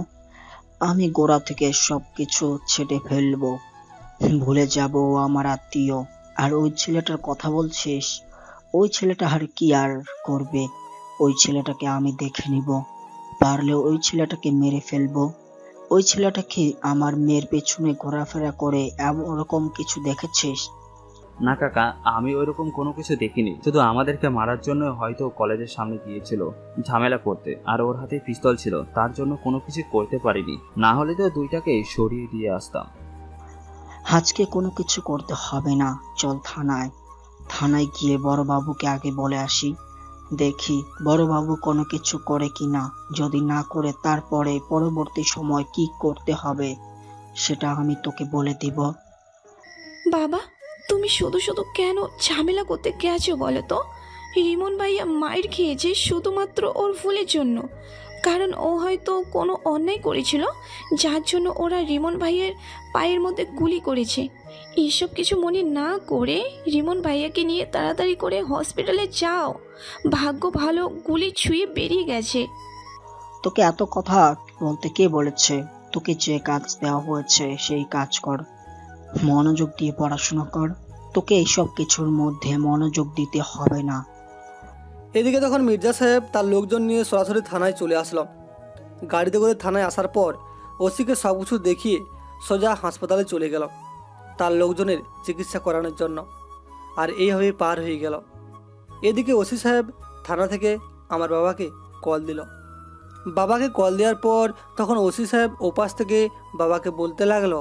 আমি গোড়া থেকে সবকিছু ছেটে ফেলবো। ভুলে যাব ও আমার আত্মীয়। আর ওই ছেলেটার কথা বলছিস, ওই ছেলেটা আর কি আর করবে? ওই ছেলেটাকে আমি দেখে নিব, পারলে ওই ছেলেটাকে মেরে ফেলবো। ওই ছেলেটাকে আমার মেয়ের পেছনে ঘোরাফেরা করে এরকম কিছু দেখেছিস? না কাকা, আমি ওইরকম কোনো কিছু দেখিনি। শুধু আমাদেরকে মারার জন্য হয়তো কলেজের সামনে গিয়েছিল ঝামেলা করতে, আর ওর হাতে পিস্তল ছিল, তার জন্য কোনো কিছু করতে পারিনি। না হলে তো দুইটাকে সরিয়ে দিয়ে আসতাম। আজকে কোনো কিছু করতে হবে না, চল থানায়। থানায় গিয়ে বড়বাবুকে আগে বলে আসি, দেখি বড়বাবু কোনো কিছু করে কিনা। যদি না করে তারপরে পরবর্তী সময় কি করতে হবে সেটা আমি তোকে বলে দিব। বাবা, তুমি শুধু শুধু কেন ঝামেলা করতে গেছো বলো তো? রিমন ভাইয়া মায়ের খেয়েছে শুধুমাত্র ওর ভুলের জন্য। কারণ ও হয়তো কোনো অন্যায় করেছিল, যার জন্য ওরা রিমন ভাইয়ের পায়ের মধ্যে গুলি করেছে। এইসব কিছু মনে না করে রিমন ভাইয়াকে নিয়ে তাড়াতাড়ি করে হসপিটালে যাও। ভাগ্য ভালো গুলি ছুঁয়ে বেরিয়ে গেছে। তোকে এত কথা বলতে কে বলেছে? তোকে যে কাজ দেওয়া হয়েছে সেই কাজ কর, মনোযোগ দিয়ে পড়াশোনা কর। তোকে এইসব কিছুর মধ্যে মনোযোগ দিতে হবে না। এদিকে তখন মির্জা সাহেব তার লোকজন নিয়ে সরাসরি থানায় চলে আসলো। গাড়িতে করে থানায় আসার পর ওসিকে সব কিছু দেখিয়ে সোজা হাসপাতালে চলে গেল তার লোকজনের চিকিৎসা করানোর জন্য। আর এইভাবে পার হয়ে গেল। এদিকে ওসি সাহেব থানা থেকে আমার বাবাকে কল দিল। বাবাকে কল দেওয়ার পর তখন ওসি সাহেব ওপাশ থেকে বাবাকে বলতে লাগলো,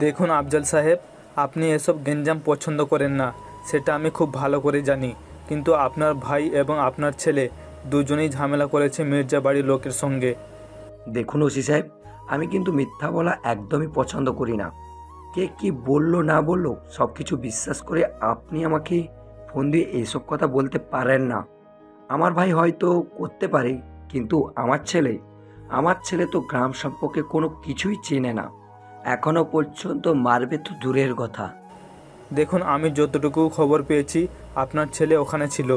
দেখুন আফজাল সাহেব, আপনি এসব গেঞ্জাম পছন্দ করেন না, সেটা আমি খুব ভালো করে জানি। কিন্তু আপনার ভাই এবং আপনার ছেলে দুজনেই ঝামেলা করেছে মির্জা বাড়ির লোকের সঙ্গে। দেখুন ওসি সাহেব, আমি কিন্তু মিথ্যা বলা একদমই পছন্দ করি না। কে কি বললো না বললো সব কিছু বিশ্বাস করে আপনি আমাকে ফোন দিয়ে এইসব কথা বলতে পারেন না। আমার ভাই হয়তো করতে পারে, কিন্তু আমার ছেলে তো গ্রাম সম্পর্কে কোনো কিছুই চেনে না। এখনো পর্যন্ত মারবে তো দূরের কথা। দেখুন, আমি যতটুকু খবর পেয়েছি আপনার ছেলে ওখানে ছিল।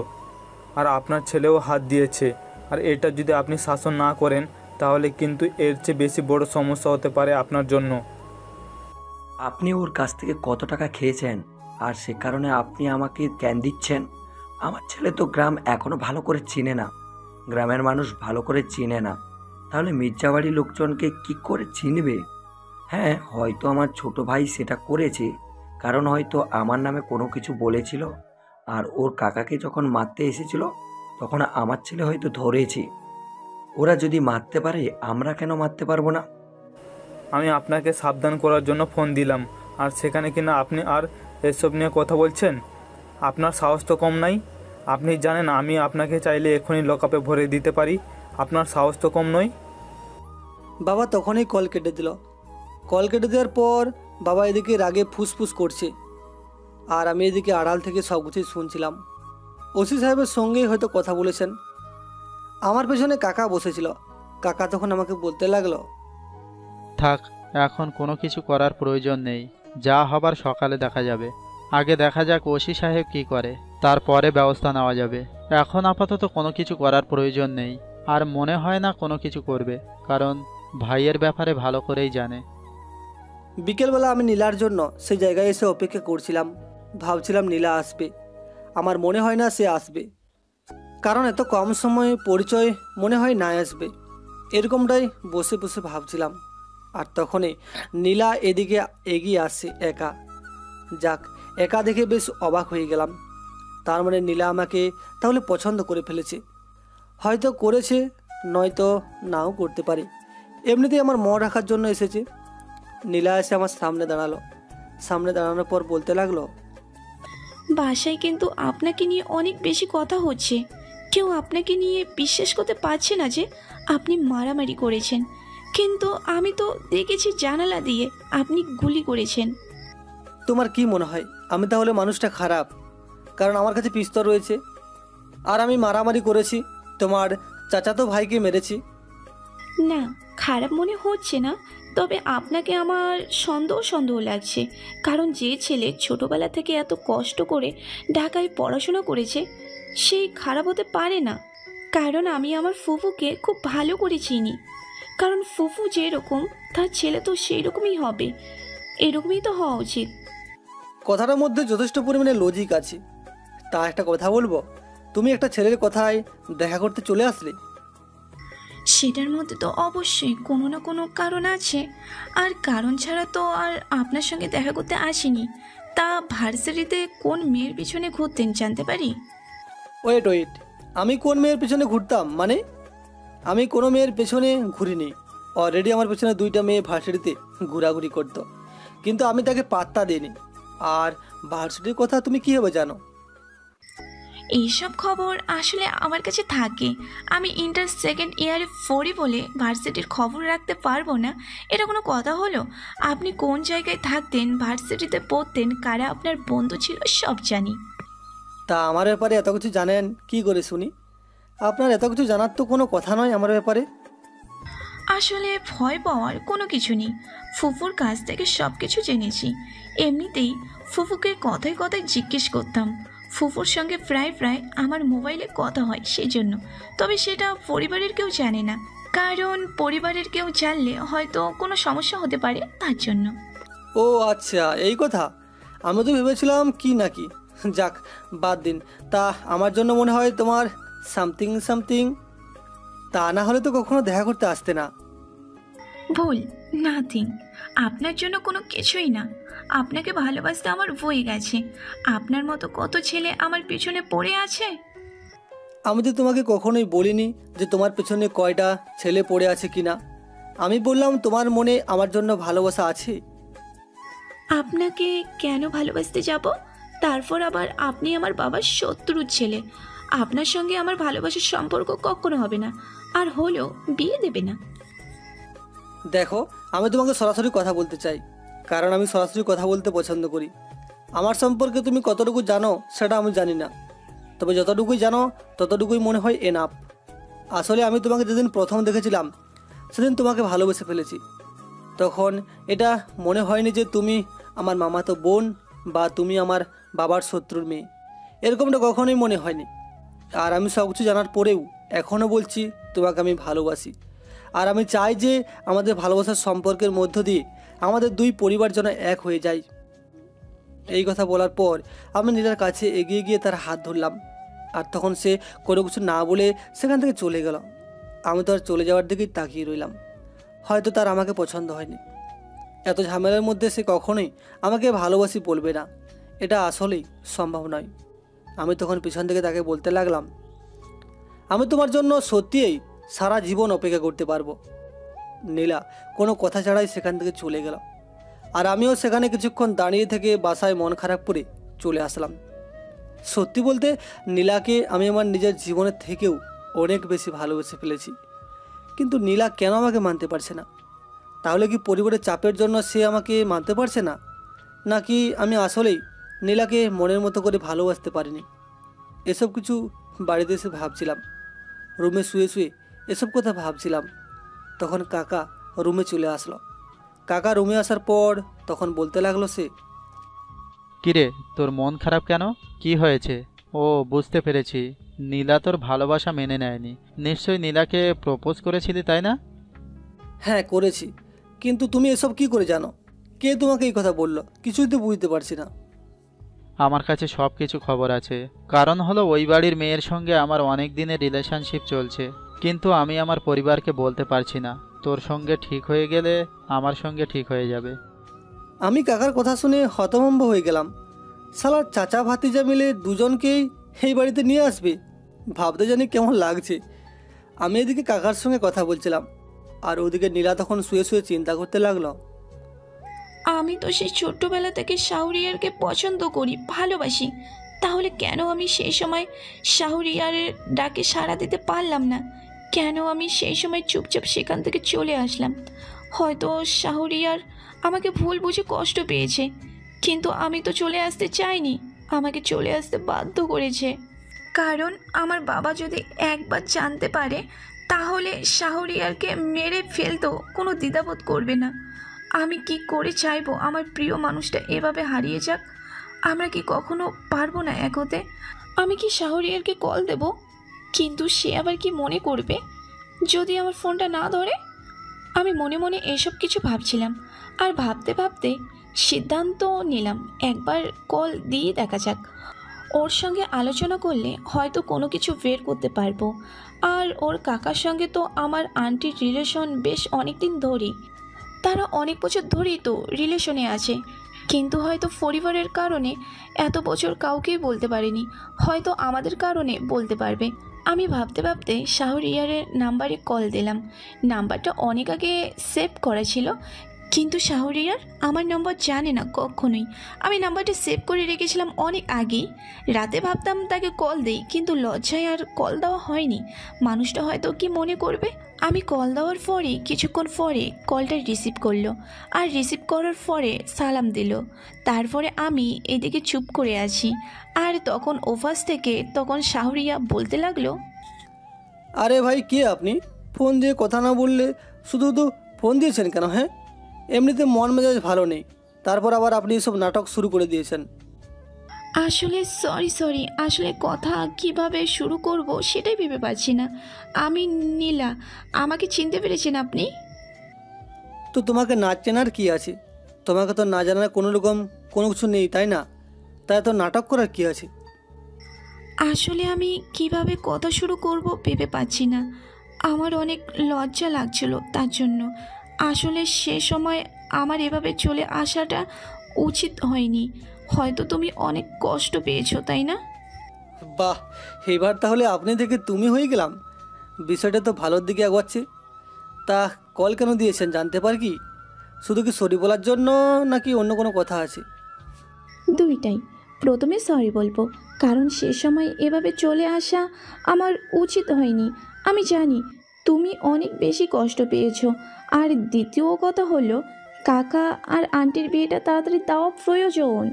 আর আপনার ছেলেও হাত দিয়েছে। আর এটা যদি আপনি শাসন না করেন তাহলে কিন্তু এর চেয়ে বেশি বড় সমস্যা হতে পারে আপনার জন্য। আপনি ওর কাছ থেকে কত টাকা খেয়েছেন আর সে কারণে আপনি আমাকে জ্ঞান দিচ্ছেন? আমার ছেলে তো গ্রাম এখনো ভালো করে চিনে না, গ্রামের মানুষ ভালো করে চিনে না, তাহলে মির্জাবাড়ির লোকজনকে কি করে চিনবে? হ্যাঁ, হয়তো আমার ছোট ভাই সেটা করেছে, কারণ হয়তো আমার নামে কোনো কিছু বলেছিল, আর ওর কাকাকে যখন মারতে এসেছিল তখন আমার ছেলে হয়তো ধরেছে। ওরা যদি মারতে পারে, আমরা কেন মারতে পারবো না? আমি আপনাকে সাবধান করার জন্য ফোন দিলাম, আর সেখানে কিনা আপনি আর এসব নিয়ে কথা বলছেন। আপনার সাহস তো কম নাই। আপনি জানেন আমি আপনাকে চাইলে এখনই লকআপে ভরে দিতে পারি। আপনার সাহস তো কম নয়। বাবা তখনই কল কেটে দিল। কল কেটে দেওয়ার পর বাবা এদিকে রাগে ফুসফুস করছে, আর আমি এদিকে আড়াল থেকে সব কিছুই শুনছিলাম। ওসি সাহেবের সঙ্গেই হয়তো কথা বলেছেন। আমার পেছনে কাকা বসেছিল। কাকা তখন আমাকে বলতে লাগলো, থাক, এখন কোনো কিছু করার প্রয়োজন নেই, যা হবার সকালে দেখা যাবে। আগে দেখা যাক ওসি সাহেব কি করে, তারপরে ব্যবস্থা নেওয়া যাবে। এখন আপাতত কোনো কিছু করার প্রয়োজন নেই, আর মনে হয় না কোনো কিছু করবে, কারণ ভাইয়ের ব্যাপারে ভালো করেই জানে। বিকেলবেলা আমি নীলার জন্য সেই জায়গায় এসে অপেক্ষা করছিলাম। ভাবছিলাম নীলা আসবে। আমার মনে হয় না সে আসবে, কারণ এত কম সময়ে পরিচয় মনে হয় না আসবে, এরকমটাই বসে বসে ভাবছিলাম। আর তখনই নীলা এদিকে এগিয়ে আসছে একা। যাক, একা দেখে বেশ অবাক হয়ে গেলাম। তার মানে নীলা আমাকে তাহলে পছন্দ করে ফেলেছে। হয়তো করেছে, নয়তো নাও করতে পারে। এমনিতেই আমার মন রাখার জন্য এসেছে। নীলা এসে আমার সামনে দাঁড়ালো। সামনে দাঁড়ানোর পর বলতে লাগলো, বাসায় কিন্তু আপনাকে নিয়ে অনেক বেশি কথা হচ্ছে। কেউ আপনাকে নিয়ে বিশ্বাস করতে পারছে না যে আপনি মারামারি করেছেন, কিন্তু আমি তো দেখেছি জানালা দিয়ে আপনি গুলি করেছেন। তোমার কি মনে হয় আমি তাহলে মানুষটা খারাপ? কারণ আমার কাছে পিস্তল রয়েছে, আর আমি মারামারি করেছি, তোমার চাচাতো ভাইকে মেরেছি। না, খারাপ মনে হচ্ছে না, তবে আপনাকে আমার সন্দেহ লাগছে। কারণ যে ছেলে ছোটবেলা থেকে এত কষ্ট করে ঢাকায় পড়াশোনা করেছে, সেই খারাপ হতে পারে না। কারণ আমি আমার ফুফুকে খুব ভালো করে চিনি। কারণ ফুফু যেরকম, তার ছেলে তো সেই রকমই হবে। এরকমই তো হওয়া উচিত। কথাটার মধ্যে যথেষ্ট পরিমাণে লজিক আছে। তা একটা কথা বলবো, তুমি একটা ছেলের কথায় দেখা করতে চলে আসলে। সেটার মধ্যে তো অবশ্যই কোনো না কোনো কারণ আছে, আর কারণ ছাড়া তো আর আপনার সঙ্গে দেখা করতে আসিনি। তা ভার্সিটিতে কোন মেয়ের পিছনে ঘুরতেন জানতে পারি? ওয়েট, আমি কোন মেয়ের পেছনে ঘুরতাম? মানে আমি কোনো মেয়ের পেছনে ঘুরিনি। অলরেডি আমার পেছনে 2টা মেয়ে ভার্সিটিতে ঘোরাঘুরি করতো, কিন্তু আমি তাকে পাত্তা দিইনি। আর ভার্সিটির কথা তুমি কীভাবে জানো? এইসব খবর আসলে আমার কাছে থাকে। আমি ইন্টার সেকেন্ড ইয়ারে পড়ি বলে ভার্সিটির খবর রাখতে পারবো না, এটা কোনো কথা হলো? আপনি কোন জায়গায় থাকতেন, ভার্সিটিতে পড়তেন, কারা আপনার বন্ধু ছিল, সব জানি। তা আমার ব্যাপারে এত কিছু জানেন কি করে শুনি? আপনার এত কিছু জানার তো কোনো কথা নয় আমার ব্যাপারে। আসলে ভয় পাওয়ার কোনো কিছু নেই। ফুফুর কাছ থেকে সব কিছু জেনেছি। এমনিতেই ফুফুকে কথায় কথায় জিজ্ঞেস করতাম। ফুফুর সঙ্গে প্রায় আমার মোবাইলে কথা হয় সেই জন্য। তবে সেটা পরিবারের কেউ জানে না, কারণ পরিবারের কেউ জানলে হয়তো কোনো সমস্যা হতে পারে, তার জন্য। ও আচ্ছা, এই কথা। আমি তো ভেবেছিলাম কি নাকি। যাক, বাদ দিন। তা আমার জন্য মনে হয় তোমার সামথিং। তা না হলে তো কখনো দেখা করতে আসতে না। ভুল, নাথিং। আপনার জন্য কোনো কিছুই না। আপনাকে ভালোবাসতে আমার বয়ে গেছে। আপনার মতো কত ছেলে আমার পিছনে পড়ে আছে। আমি তো তোমাকে কখনোই বলিনি যে তোমার পেছনে কয়টা ছেলে পড়ে আছে কিনা। আমি বললাম তোমার মনে আমার জন্য ভালোবাসা আছে। আপনাকে কেন ভালোবাসতে যাব? তারপর আবার আপনি আমার বাবার শত্রুর ছেলে। আপনার সঙ্গে আমার ভালোবাসার সম্পর্ক কখনো হবে না, আর হলেও বিয়ে দেবে না। দেখো, আমি তোমাকে সরাসরি কথা বলতে চাই, কারণ আমি সরাসরি কথা বলতে পছন্দ করি। আমার সম্পর্কে তুমি কতটুকু জানো সেটা আমি জানি না, তবে যতটুকুই জানো ততটুকুই মনে হয় এনাফ। আসলে আমি তোমাকে যেদিন প্রথম দেখেছিলাম সেদিন তোমাকে ভালোবেসে ফেলেছি। তখন এটা মনে হয়নি যে তুমি আমার মামাতো বোন বা তুমি আমার বাবার শত্রুর মেয়ে, এরকমটা কখনোই মনে হয়নি। আর আমি সব কিছু জানার পরেও এখনও বলছি তোমাকে আমি ভালোবাসি। আর আমি চাই যে আমাদের ভালোবাসার সম্পর্কের মধ্য দিয়ে আমাদের দুই পরিবার যেন এক হয়ে যায়। এই কথা বলার পর আমি নীলার কাছে এগিয়ে গিয়ে তার হাত ধরলাম। আর তখন সে কোনো কিছু না বলে সেখান থেকে চলে গেল। আমি তো আর চলে যাওয়ার দিকেই তাকিয়ে রইলাম। হয়তো তার আমাকে পছন্দ হয়নি। এত ঝামেলার মধ্যে সে কখনোই আমাকে ভালোবাসি বলবে না, এটা আসলেই সম্ভব নয়। আমি তখন পিছন থেকে তাকে বলতে লাগলাম, আমি তোমার জন্য সত্যিই সারা জীবন অপেক্ষা করতে পারবো। নীলা কোনো কথা ছাড়াই সেখান থেকে চলে গেল। আর আমিও সেখানে কিছুক্ষণ দাঁড়িয়ে থেকে বাসায় মন খারাপ করে চলে আসলাম। সত্যি বলতে নীলাকে আমি আমার নিজের জীবনের থেকেও অনেক বেশি ভালোবেসে ফেলেছি। কিন্তু নীলা কেন আমাকে মানতে পারছে না? তাহলে কি পরিবারের চাপের জন্য সে আমাকে মানতে পারছে না, নাকি আমি আসলেই নীলাকে মনের মতো করে ভালোবাসতে পারিনি? এসব কিছু বাড়িতে এসে ভাবছিলাম, রুমে শুয়ে শুয়ে এসব কথা ভাবছিলাম। তখন কাকা রুমে চলে আসলো। কাকা রুমে আসার পর তখন বলতে লাগলো সে, কিরে, তোর মন খারাপ কেন? কি হয়েছে? ও, বুঝতে পেরেছি, নীলা তোর ভালোবাসা মেনে নেয়নি। নিশ্চয়ই নীলাকে প্রপোজ করেছিলি, তাই না? হ্যাঁ করেছি, কিন্তু তুমি এসব কি করে জানো? কে তোমাকে এই কথা বললো? কিছুই তো বুঝতে পারছি না। আমার কাছে সব কিছু খবর আছে। কারণ হলো ওই বাড়ির মেয়ের সঙ্গে আমার অনেক দিনের রিলেশনশিপ চলছে, কিন্তু আমি আমার পরিবারকে বলতে পারছি না। তোর সঙ্গে ঠিক হয়ে গেলে আমার সঙ্গে ঠিক হয়ে যাবে। আমি কাকার কথা শুনে হতভম্ব হয়ে গেলাম। শালার চাচা ভাতিজা মিলে দুজনকেই এই বাড়িতে নিয়ে আসবে, ভাবতে জানি কেমন লাগছে। আমি এদিকে কাকার সঙ্গে কথা বলছিলাম, আর ওদিকে নীলা তখন শুয়ে শুয়ে চিন্তা করতে লাগলো। আমি তো সেই ছোট্টবেলা থেকে শাহরিয়ারকে পছন্দ করি, ভালোবাসি, তাহলে কেন আমি সেই সময় শাহরিয়ারের ডাকে সাড়া দিতে পারলাম না? কেন আমি সেই সময় চুপচাপ সেখান থেকে চলে আসলাম? হয়তো শাহরিয়ার আমাকে ভুল বুঝে কষ্ট পেয়েছে, কিন্তু আমি তো চলে আসতে চাইনি, আমাকে চলে আসতে বাধ্য করেছে। কারণ আমার বাবা যদি একবার জানতে পারে তাহলে শাহরিয়ারকে মেরে ফেলতো, কোনো দ্বিধাবোধ করবে না। আমি কি করে চাইবো আমার প্রিয় মানুষটা এভাবে হারিয়ে যাক? আমরা কি কখনো পারবো না এক হতে? আমি কি শাহরিয়ারকে কল দেব? কিন্তু সে আবার কি মনে করবে যদি আমার ফোনটা না ধরে? আমি মনে মনে এসব কিছু ভাবছিলাম, আর ভাবতে ভাবতে সিদ্ধান্ত নিলাম একবার কল দিয়ে দেখা যাক। ওর সঙ্গে আলোচনা করলে হয়তো কোনো কিছু বের করতে পারবো। আর ওর কাকার সঙ্গে তো আমার আন্টির রিলেশন বেশ অনেক দিন ধরেই, তারা অনেক বছর ধরেই তো রিলেশনে আছে, কিন্তু হয়তো পরিবারের কারণে এত বছর কাউকেই বলতে পারেনি, হয়তো আমাদের কারণে বলতে পারবে। আমি ভাবতে ভাবতে শাহরিয়ারের নাম্বারে কল দিলাম। নাম্বারটা অনেক আগে সেভ করা ছিল, কিন্তু শাহরিয়ার আমার নম্বর জানে না কখনোই। আমি নাম্বারটা সেভ করে রেখেছিলাম অনেক আগেই। রাতে ভাবতাম তাকে কল দিই, কিন্তু লজ্জায় আর কল দেওয়া হয়নি। মানুষটা হয়তো কি মনে করবে। আমি কল দেওয়ার পরে কিছুক্ষণ পরে কলটা রিসিভ করলো, আর রিসিভ করার পরে সালাম দিল। তারপরে আমি এদিকে চুপ করে আছি, আর তখন ওভাস থেকে তখন শাহরিয়া বলতে লাগলো, আরে ভাই, কে আপনি? ফোন দিয়ে কথা না বললে শুধু শুধু ফোন দিয়েছেন কেন? হ্যাঁ, এমনিতে মন মেজাজ ভালো নেই, তারপর আবার আপনি এসব নাটক শুরু করে দিয়েছেন। আসলে সরি, আসলে কথা কিভাবে শুরু করব সেটাই ভেবে পাচ্ছি না। আমি নীলা, আমাকে চিনতে পেরেছেন আপনি? তো তোমাকে না চেনার কি আছে? তোমাকে তো না জানার কোনো রকম কোনো কিছু নেই, তাই না? তাই তো নাটক করার কি আছে? আসলে আমি কিভাবে কথা শুরু করব ভেবে পাচ্ছি না। আমার অনেক লজ্জা লাগছিল তার জন্য। আসলে সে সময় আমার এভাবে চলে আসাটা উচিত হয়নি। হয়তো তুমি অনেক কষ্ট পেয়েছো, তাই না? বাহ, এবার তাহলে আপনি থেকে তুমি হয়ে গেলাম। বিষয়টা তো ভালোর দিকে এগোচ্ছে। তা কল কেন দিয়েছেন জানতে পারি কি? শুধু কি সরি বলার জন্য, নাকি অন্য কোনো কথা আছে? দুইটাই। প্রথমে সরি বলবো, কারণ সে সময় এভাবে চলে আসা আমার উচিত হয়নি। আমি জানি তুমি অনেক বেশি কষ্ট পেয়েছো। আর দ্বিতীয় কথা হলো, কাকা আর আন্টির বিয়েটা তাড়াতাড়ি দেওয়া প্রয়োজন।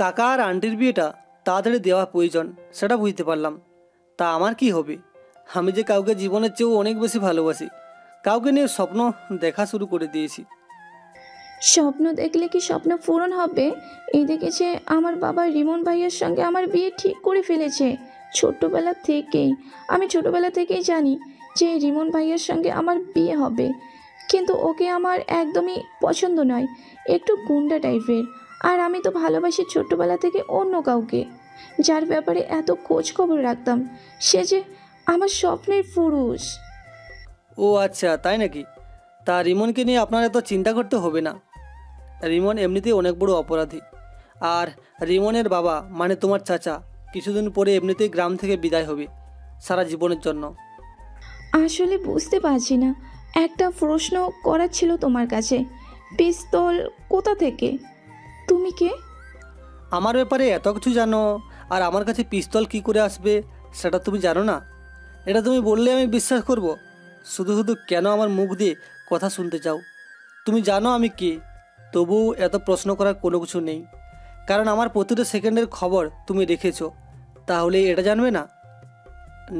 কাকা আর আন্টির বিয়েটা তাড়াতাড়ি দেওয়া প্রয়োজন, সেটা বুঝতে পারলাম। তা আমার কি হবে? আমি যে কাউকে জীবনের চেয়েও অনেক বেশি ভালোবাসি, কাউকে নিয়ে স্বপ্ন দেখা শুরু করে দিয়েছি। স্বপ্ন দেখলে কি স্বপ্ন পূরণ হবে? এই দেখেছে আমার বাবা রিমন ভাইয়ের সঙ্গে আমার বিয়ে ঠিক করে ফেলেছে। আমি ছোটবেলা থেকেই জানি যে রিমন ভাইয়ের সঙ্গে আমার বিয়ে হবে, কিন্তু ওকে আমার একদমই পছন্দ নয়, একটু গুন্ডা টাইপের। আর আমি তো ভালোবাসি ছোট্টবেলা থেকে অন্য কাউকে, যার ব্যাপারে এত খোঁজ খবর রাখতাম, সে যে আমার স্বপ্নের পুরুষ। ও আচ্ছা, তাই নাকি? তা রিমনকে নিয়ে আপনার এত চিন্তা করতে হবে না। রিমন এমনিতেই অনেক বড় অপরাধী। আর রিমনের বাবা মানে তোমার চাচা কিছুদিন পরে এমনিতেই গ্রাম থেকে বিদায় হবে সারা জীবনের জন্য। আসলে বুঝতে পারছি না, একটা প্রশ্ন করার ছিল তোমার কাছে। পিস্তল কোথা থেকে? তুমি কে? আমার ব্যাপারে এত কিছু জানো, আর আমার কাছে পিস্তল কি করে আসবে সেটা তুমি জানো না? এটা তুমি বললে আমি বিশ্বাস করব? শুধু শুধু কেন আমার মুখ দিয়ে কথা শুনতে চাও? তুমি জানো আমি কে, তবু এত প্রশ্ন করার কোনো কিছু নেই, কারণ আমার প্রতিটা সেকেন্ডের খবর তুমি রেখেছো। তাহলে এটা জানবে না?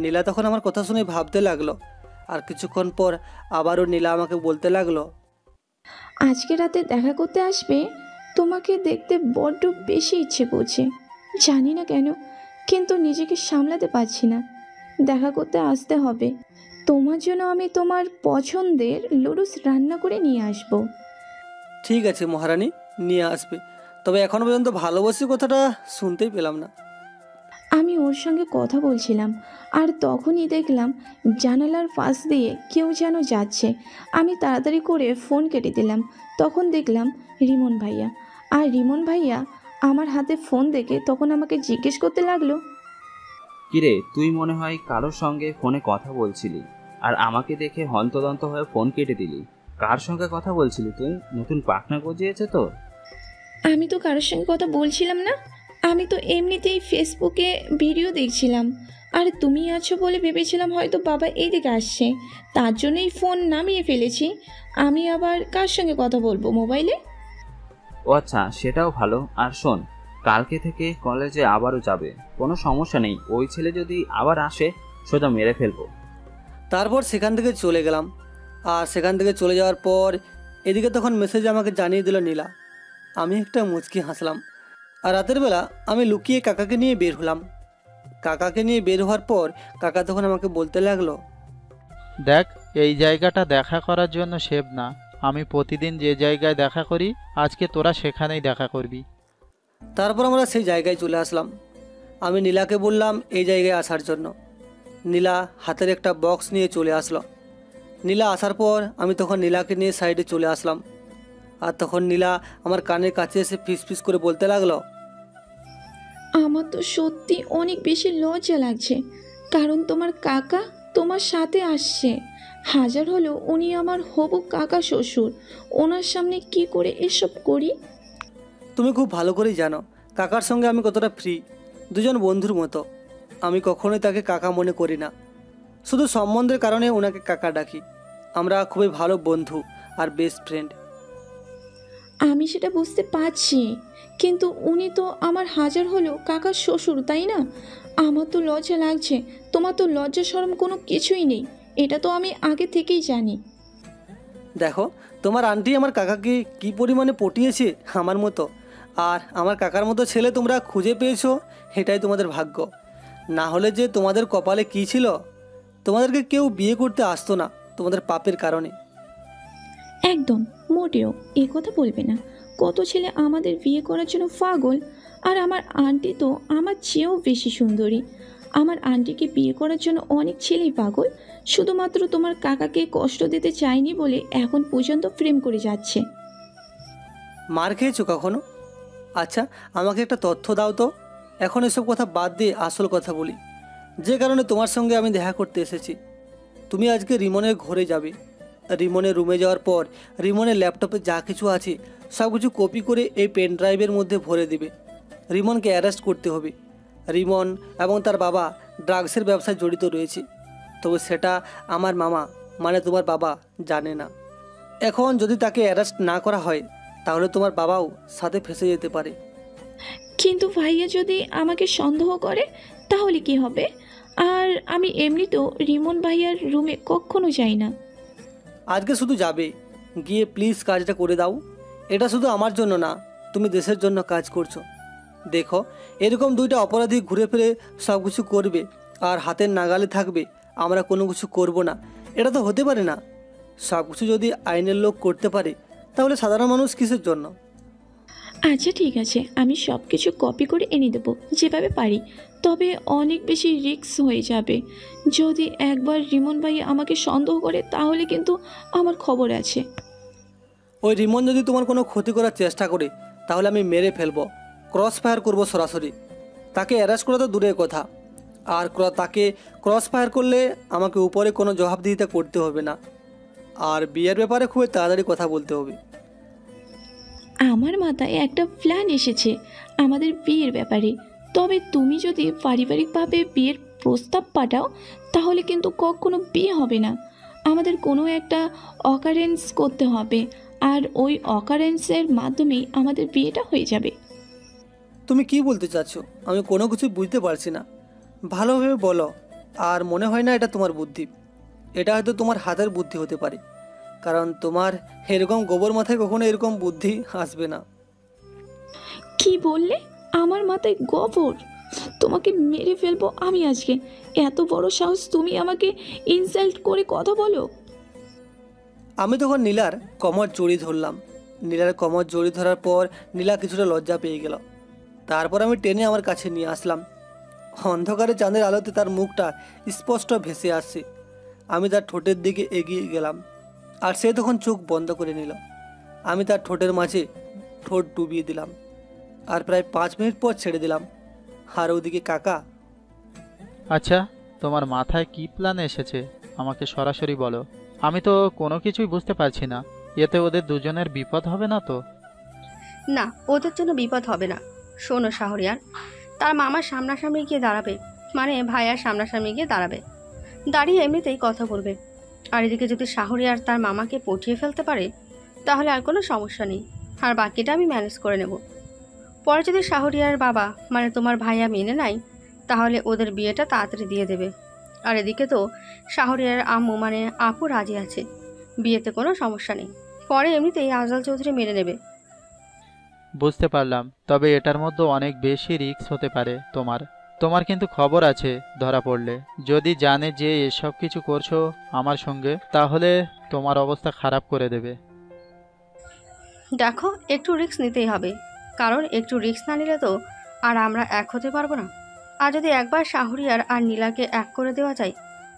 নীলা তখন আমার কথা শুনে ভাবতে লাগলো, আর কিছুক্ষণ পর আবারও নীলা আমাকে বলতে লাগলো, আজকে রাতে দেখা করতে আসবে? তোমাকে দেখতে বড্ড বেশি ইচ্ছে করছে, জানি না কেন, কিন্তু নিজেকে সামলাতে পারছি না। দেখা করতে আসতে হবে। তোমার জন্য আমি তোমার পছন্দের লুডুস রান্না করে নিয়ে আসবো। ঠিক আছে মহারানী, নিয়ে আসবে, তবে এখনও পর্যন্ত ভালোবাসি কথাটা শুনতেই পেলাম না। আমি ওর সঙ্গে কথা বলছিলাম, আর তখনই দেখলাম জানালার পাশ দিয়ে কেউ যেন যাচ্ছে। আমি তাড়াতাড়ি করে ফোন কেটে দিলাম। তখন দেখলাম রিমন ভাইয়া। আর রিমন ভাইয়া আমার হাতে ফোন দেখে তখন আমাকে জিজ্ঞেস করতে লাগলো, কিরে, তুই মনে হয় কারোর সঙ্গে ফোনে কথা বলছিলি, আর আমাকে দেখে হন্তদন্ত হয়ে ফোন কেটে দিলি। কার সঙ্গে কথা বলছিলি তুই? নতুন পার্টনার গজিয়েছে তো? আমি তো কারোর সঙ্গে কথা বলছিলাম না, আমি তো এমনিতেই ফেসবুকে ভিডিও দেখছিলাম। আর তুমি আছো বলে ভেবেছিলাম হয়তো বাবা এইদিকে আসছে, তার জন্যই ফোন নামিয়ে ফেলেছি। আমি আবার কার সঙ্গে কথা বলবো মোবাইলে? ও আচ্ছা, সেটাও ভালো। আর শোন, কালকে থেকে কলেজে আবারও যাবে, কোনো সমস্যা নেই। ওই ছেলে যদি আবার আসে সোজা মেরে ফেলবো। তারপর সেখান থেকে চলে গেলাম। আর সেখান থেকে চলে যাওয়ার পর এদিকে তখন মেসেজ আমাকে জানিয়ে দিল নীলা। আমি একটা মুচকি হাসলাম। আর রাতের বেলা আমি লুকিয়ে কাকাকে নিয়ে বের হলাম। কাকাকে নিয়ে বের হওয়ার পর কাকা তখন আমাকে বলতে লাগলো, দেখ, এই জায়গাটা দেখা করার জন্য সেভ না। আমি প্রতিদিন যে জায়গায় দেখা করি, আজকে তোরা সেখানেই দেখা করবি। তারপর আমরা সেই জায়গায় চলে আসলাম। আমি নীলাকে বললাম এই জায়গায় আসার জন্য। নীলা হাতের একটা বক্স নিয়ে চলে আসলো। নীলা আসার পর আমি তখন নীলাকে নিয়ে সাইডে চলে আসলাম। আর তখন নীলা আমার কানের কাছে এসে ফিস ফিস করে বলতে লাগলো, আমার তো সত্যি অনেক বেশি লজ্জা লাগছে, কারণ তোমার কাকা তোমার সাথে আসছে। হাজার হলো উনি আমার হবু কাকা শ্বশুর, ওনার সামনে কি করে এসব করি? তুমি খুব ভালো করেই জানো কাকার সঙ্গে আমি কতটা ফ্রি, দুজন বন্ধুর মতো। আমি কখনোই তাকে কাকা মনে করি না, শুধু সম্বন্ধের কারণে ওনাকে কাকা ডাকি। আমরা খুবই ভালো বন্ধু আর বেস্ট ফ্রেন্ড। আমি সেটা বুঝতে পারছি, কিন্তু উনি তো আমার হাজার হলো কাকার শ্বশুর, তাই না? আমার তো লজ্জা লাগছে, তোমার তো লজ্জা শরম কোনো কিছুই নেই, এটা তো আমি আগে থেকেই জানি। দেখো তোমার আন্টি আমার কাকাকে কি পরিমাণে পটিয়েছে আমার মতো, আর আমার কাকার মতো ছেলে তোমরা খুঁজে পেয়েছো, এটাই তোমাদের ভাগ্য। না হলে যে তোমাদের কপালে কি ছিল, তোমাদেরকে কেউ বিয়ে করতে আসতো না তোমাদের পাপের কারণে। একদম মোটেও এ কথা বলবে না। কত ছেলে আমাদের বিয়ে করার জন্য পাগল, আর আমার আন্টি তো আমার চেয়েও বেশি সুন্দরী। আমার আন্টিকে বিয়ে করার জন্য অনেক ছেলেই পাগল, শুধুমাত্র তোমার কাকাকে কষ্ট দিতে চায়নি বলে এখন পর্যন্ত প্রেম করে যাচ্ছে। মার খেয়েছো কখনো? আচ্ছা আমাকে একটা তথ্য দাও তো। এখন এসব কথা বাদ দিয়ে আসল কথা বলি, যে কারণে তোমার সঙ্গে আমি দেখা করতে এসেছি। তুমি আজকে রিমনের ঘরে যাবে। রিমনের রুমে যাওয়ার পর রিমনের ল্যাপটপে যা কিছু আছে সব কিছু কপি করে এই পেন ড্রাইভের মধ্যে ভরে দেবে। রিমনকে অ্যারেস্ট করতে হবে। রিমন এবং তার বাবা ড্রাগসের ব্যবসায় জড়িত রয়েছে, তবে সেটা আমার মামা মানে তোমার বাবা জানে না। এখন যদি তাকে অ্যারেস্ট না করা হয় তাহলে তোমার বাবাও সাথে ফেঁসে যেতে পারে। কিন্তু ভাইয়া যদি আমাকে সন্দেহ করে তাহলে কি হবে? আর আমি এমনিতেও রিমন ভাইয়ার রুমে কখনো যাই না। আজকে শুধু যাবে, গিয়ে প্লিজ কাজটা করে দাও। এটা শুধু আমার জন্য না, তুমি দেশের জন্য কাজ করছো। দেখো, এরকম দুইটা অপরাধী ঘুরে ফিরে সব কিছু করবে আর হাতের নাগালে থাকবে, আমরা কোনো কিছু করব না, এটা তো হতে পারে না। সব কিছু যদি আইনের লোক করতে পারে, তাহলে সাধারণ মানুষ কিসের জন্য? আচ্ছা ঠিক আছে, আমি সব কিছু কপি করে এনে দেবো যেভাবে পারি, তবে অনেক বেশি রিস্ক হয়ে যাবে। যদি একবার রিমন ভাই আমাকে সন্দেহ করে তাহলে কিন্তু আমার খবর আছে। ওই রিমন যদি তোমার কোনো ক্ষতি করার চেষ্টা করে, তাহলে আমি মেরে ফেলবো, ক্রস ফায়ার করবো সরাসরি। তাকে অ্যারেস্ট করা তো দূরের কথা, আর তাকে ক্রস ফায়ার করলে আমাকে উপরে কোনো জবাবদিহিতা করতে হবে না। আর বিয়ের ব্যাপারে খুবই তাড়াতাড়ি কথা বলতে হবে। আমার মাথায় একটা প্ল্যান এসেছে আমাদের বিয়ের ব্যাপারে, তবে তুমি যদি পারিবারিকভাবে বিয়ের প্রস্তাব পাঠাও তাহলে কিন্তু কখনো বিয়ে হবে না। আমাদের কোনো একটা অকারেন্স করতে হবে, আর ওই অকারেন্সের মাধ্যমেই আমাদের বিয়েটা হয়ে যাবে। তুমি কি বলতে চাচ্ছ? আমি কোনো কিছু বুঝতে পারছি না, ভালোভাবে বলো। আর মনে হয় না এটা তোমার বুদ্ধি, এটা হয়তো তোমার হাতের বুদ্ধি হতে পারে, কারণ তোমার এরকম গোবর মাথায় কখনো এরকম বুদ্ধি আসবে না। কি বললে? আমার মাথায় গোবর? তোমাকে মেরে ফেলবো আমি আজকে। এত বড় সাহস তুমি আমাকে ইনসাল্ট করে কথা বলো? আমি তখন নীলার কোমর জড়িয়ে ধরলাম। নীলার কোমর জড়িয়ে ধরার পর নীলা কিছুটা লজ্জা পেয়ে গেল। তারপর আমি টেনে আমার কাছে নিয়ে আসলাম। অন্ধকারে চাঁদের আলোতে তার মুখটা স্পষ্ট ভেসে আসছে। আমি তার ঠোঁটের দিকে এগিয়ে গেলাম, আর সে তখন চোখ বন্ধ করে নিল। আমি তার ঠোঁটের মাঝে ঠোঁট ডুবিয়ে দিলাম, আর প্রায় 5 মিনিট পর ছেড়ে দিলাম। আর ওদিকে কাকা। আচ্ছা, তোমার মাথায় কি প্ল্যান এসেছে আমাকে সরাসরি বলো। আমি তো কোনো কিছুই বুঝতে পারছি না। এতে ওদের দুজনের বিপদ হবে না তো? না, ওদের জন্য বিপদ হবে না। শোনো শাহরিয়ার, তার মামার সামনাসামনি গিয়ে দাঁড়াবে, মানে ভাইয়ার সামনাসামনি গিয়ে দাঁড়াবে, দাঁড়িয়ে এমনিতেই কথা বলবে। আর এদিকে যদি শাহরিয়ার তার মামাকে পটিয়ে ফেলতে পারে তাহলে আর কোনো সমস্যা নেই, আর বাকিটা আমি ম্যানেজ করে নেব। পরে যদি শাহরিয়ার বাবা মানে তোমার ভাইয়া মেনে নেয় তাহলে ওদের বিয়েটা তাড়াতাড়ি দিয়ে দেবে। আর এদিকে তো শাহরিয়ার আম্মু মানে আপু রাজি আছে, বিয়েতে কোনো সমস্যা নেই। পরে এমনিতেই আজল চৌধুরী মেনে নেবে। বুঝতে পারলাম, তবে এটার মধ্যে অনেক বেশি রিস্ক হতে পারে। তোমার কিন্তু খবর আছে ধরা পড়লে। যদি জানে যে এসব কিছু করছো আমার সঙ্গে, তাহলে তোমার অবস্থা খারাপ করে দেবে। দেখো, একটু রিস্ক নিতেই হবে, কারণ একটু রিস্ক না নিলে তো আর আমরা এক হতে পারবো না। আর যদি একবার শাহরিয়ার আর নীলাকে এক করে দেওয়া যায়,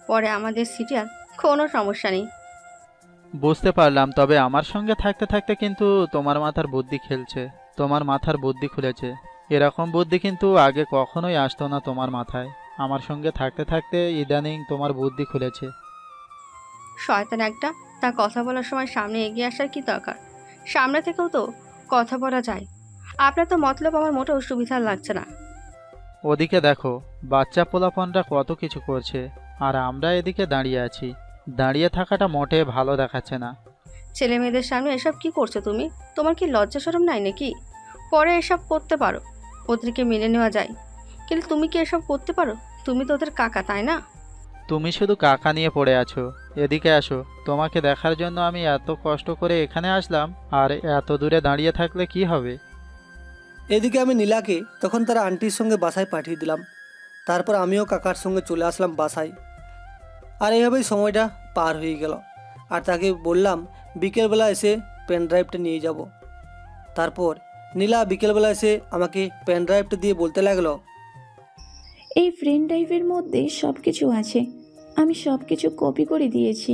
পরে আমাদের সিটিয়ার কোনো সমস্যা নেই। বুঝতে পারলাম, তবে আমার সঙ্গে থাকতে থাকতে কিন্তু তোমার মাথার বুদ্ধি খেলছে, তোমার মাথার বুদ্ধি খুলেছে। এরকম বুদ্ধি কিন্তু আগে কখনোই আসতো না তোমার মাথায়। আমার সঙ্গে থাকতে থাকতে ইদানিং তোমার বুদ্ধি খুলেছে। শয়তান একটা, তা কথা বলার সময় সামনে এগিয়ে আসার কি দরকার? সামনে থেকেও তো কথা বলা যায়। আপনার তো মতলব আমার মোটেও সুবিধা লাগছে না। ওদিকে দেখো, বাচ্চা পোলাপনরা কত কিছু করছে, আর আমরা এদিকে দাঁড়িয়ে আছি। দাঁড়িয়ে থাকাটা মোটে ভালো দেখাচ্ছে না। ছেলে মেয়েদের সামনে এসব কি করছো তুমি? তোমার কি লজ্জা শরম নাই নাকি? পরে এসব করতে পারো, ওদেরকে মেনে নেওয়া যায়, কিন্তু তুমি কি এসব করতে পারো? তুমি তো ওদের কাকা, তাই না? তুমি শুধু কাকা নিয়ে পড়ে আছো। এদিকে আসো, তোমাকে দেখার জন্য আমি এত কষ্ট করে এখানে আসলাম, আর এত দূরে দাঁড়িয়ে থাকলে কি হবে? এদিকে আমি নীলাকে তখন তার আন্টির সঙ্গে বাসায় পাঠিয়ে দিলাম। তারপর আমিও কাকার সঙ্গে চলে আসলাম বাসায়। আর এইভাবেই সময়টা পার হয়ে গেল। আর তাকে বললাম বিকেলবেলা এসে পেন ড্রাইভটা নিয়ে যাব। তারপর নীলা বিকেলবেলা এসে আমাকে পেন ড্রাইভটা দিয়ে বলতে লাগলো, এই ফ্রেন্ড ড্রাইভের মধ্যে সব কিছু আছে, আমি সব কিছু কপি করে দিয়েছি।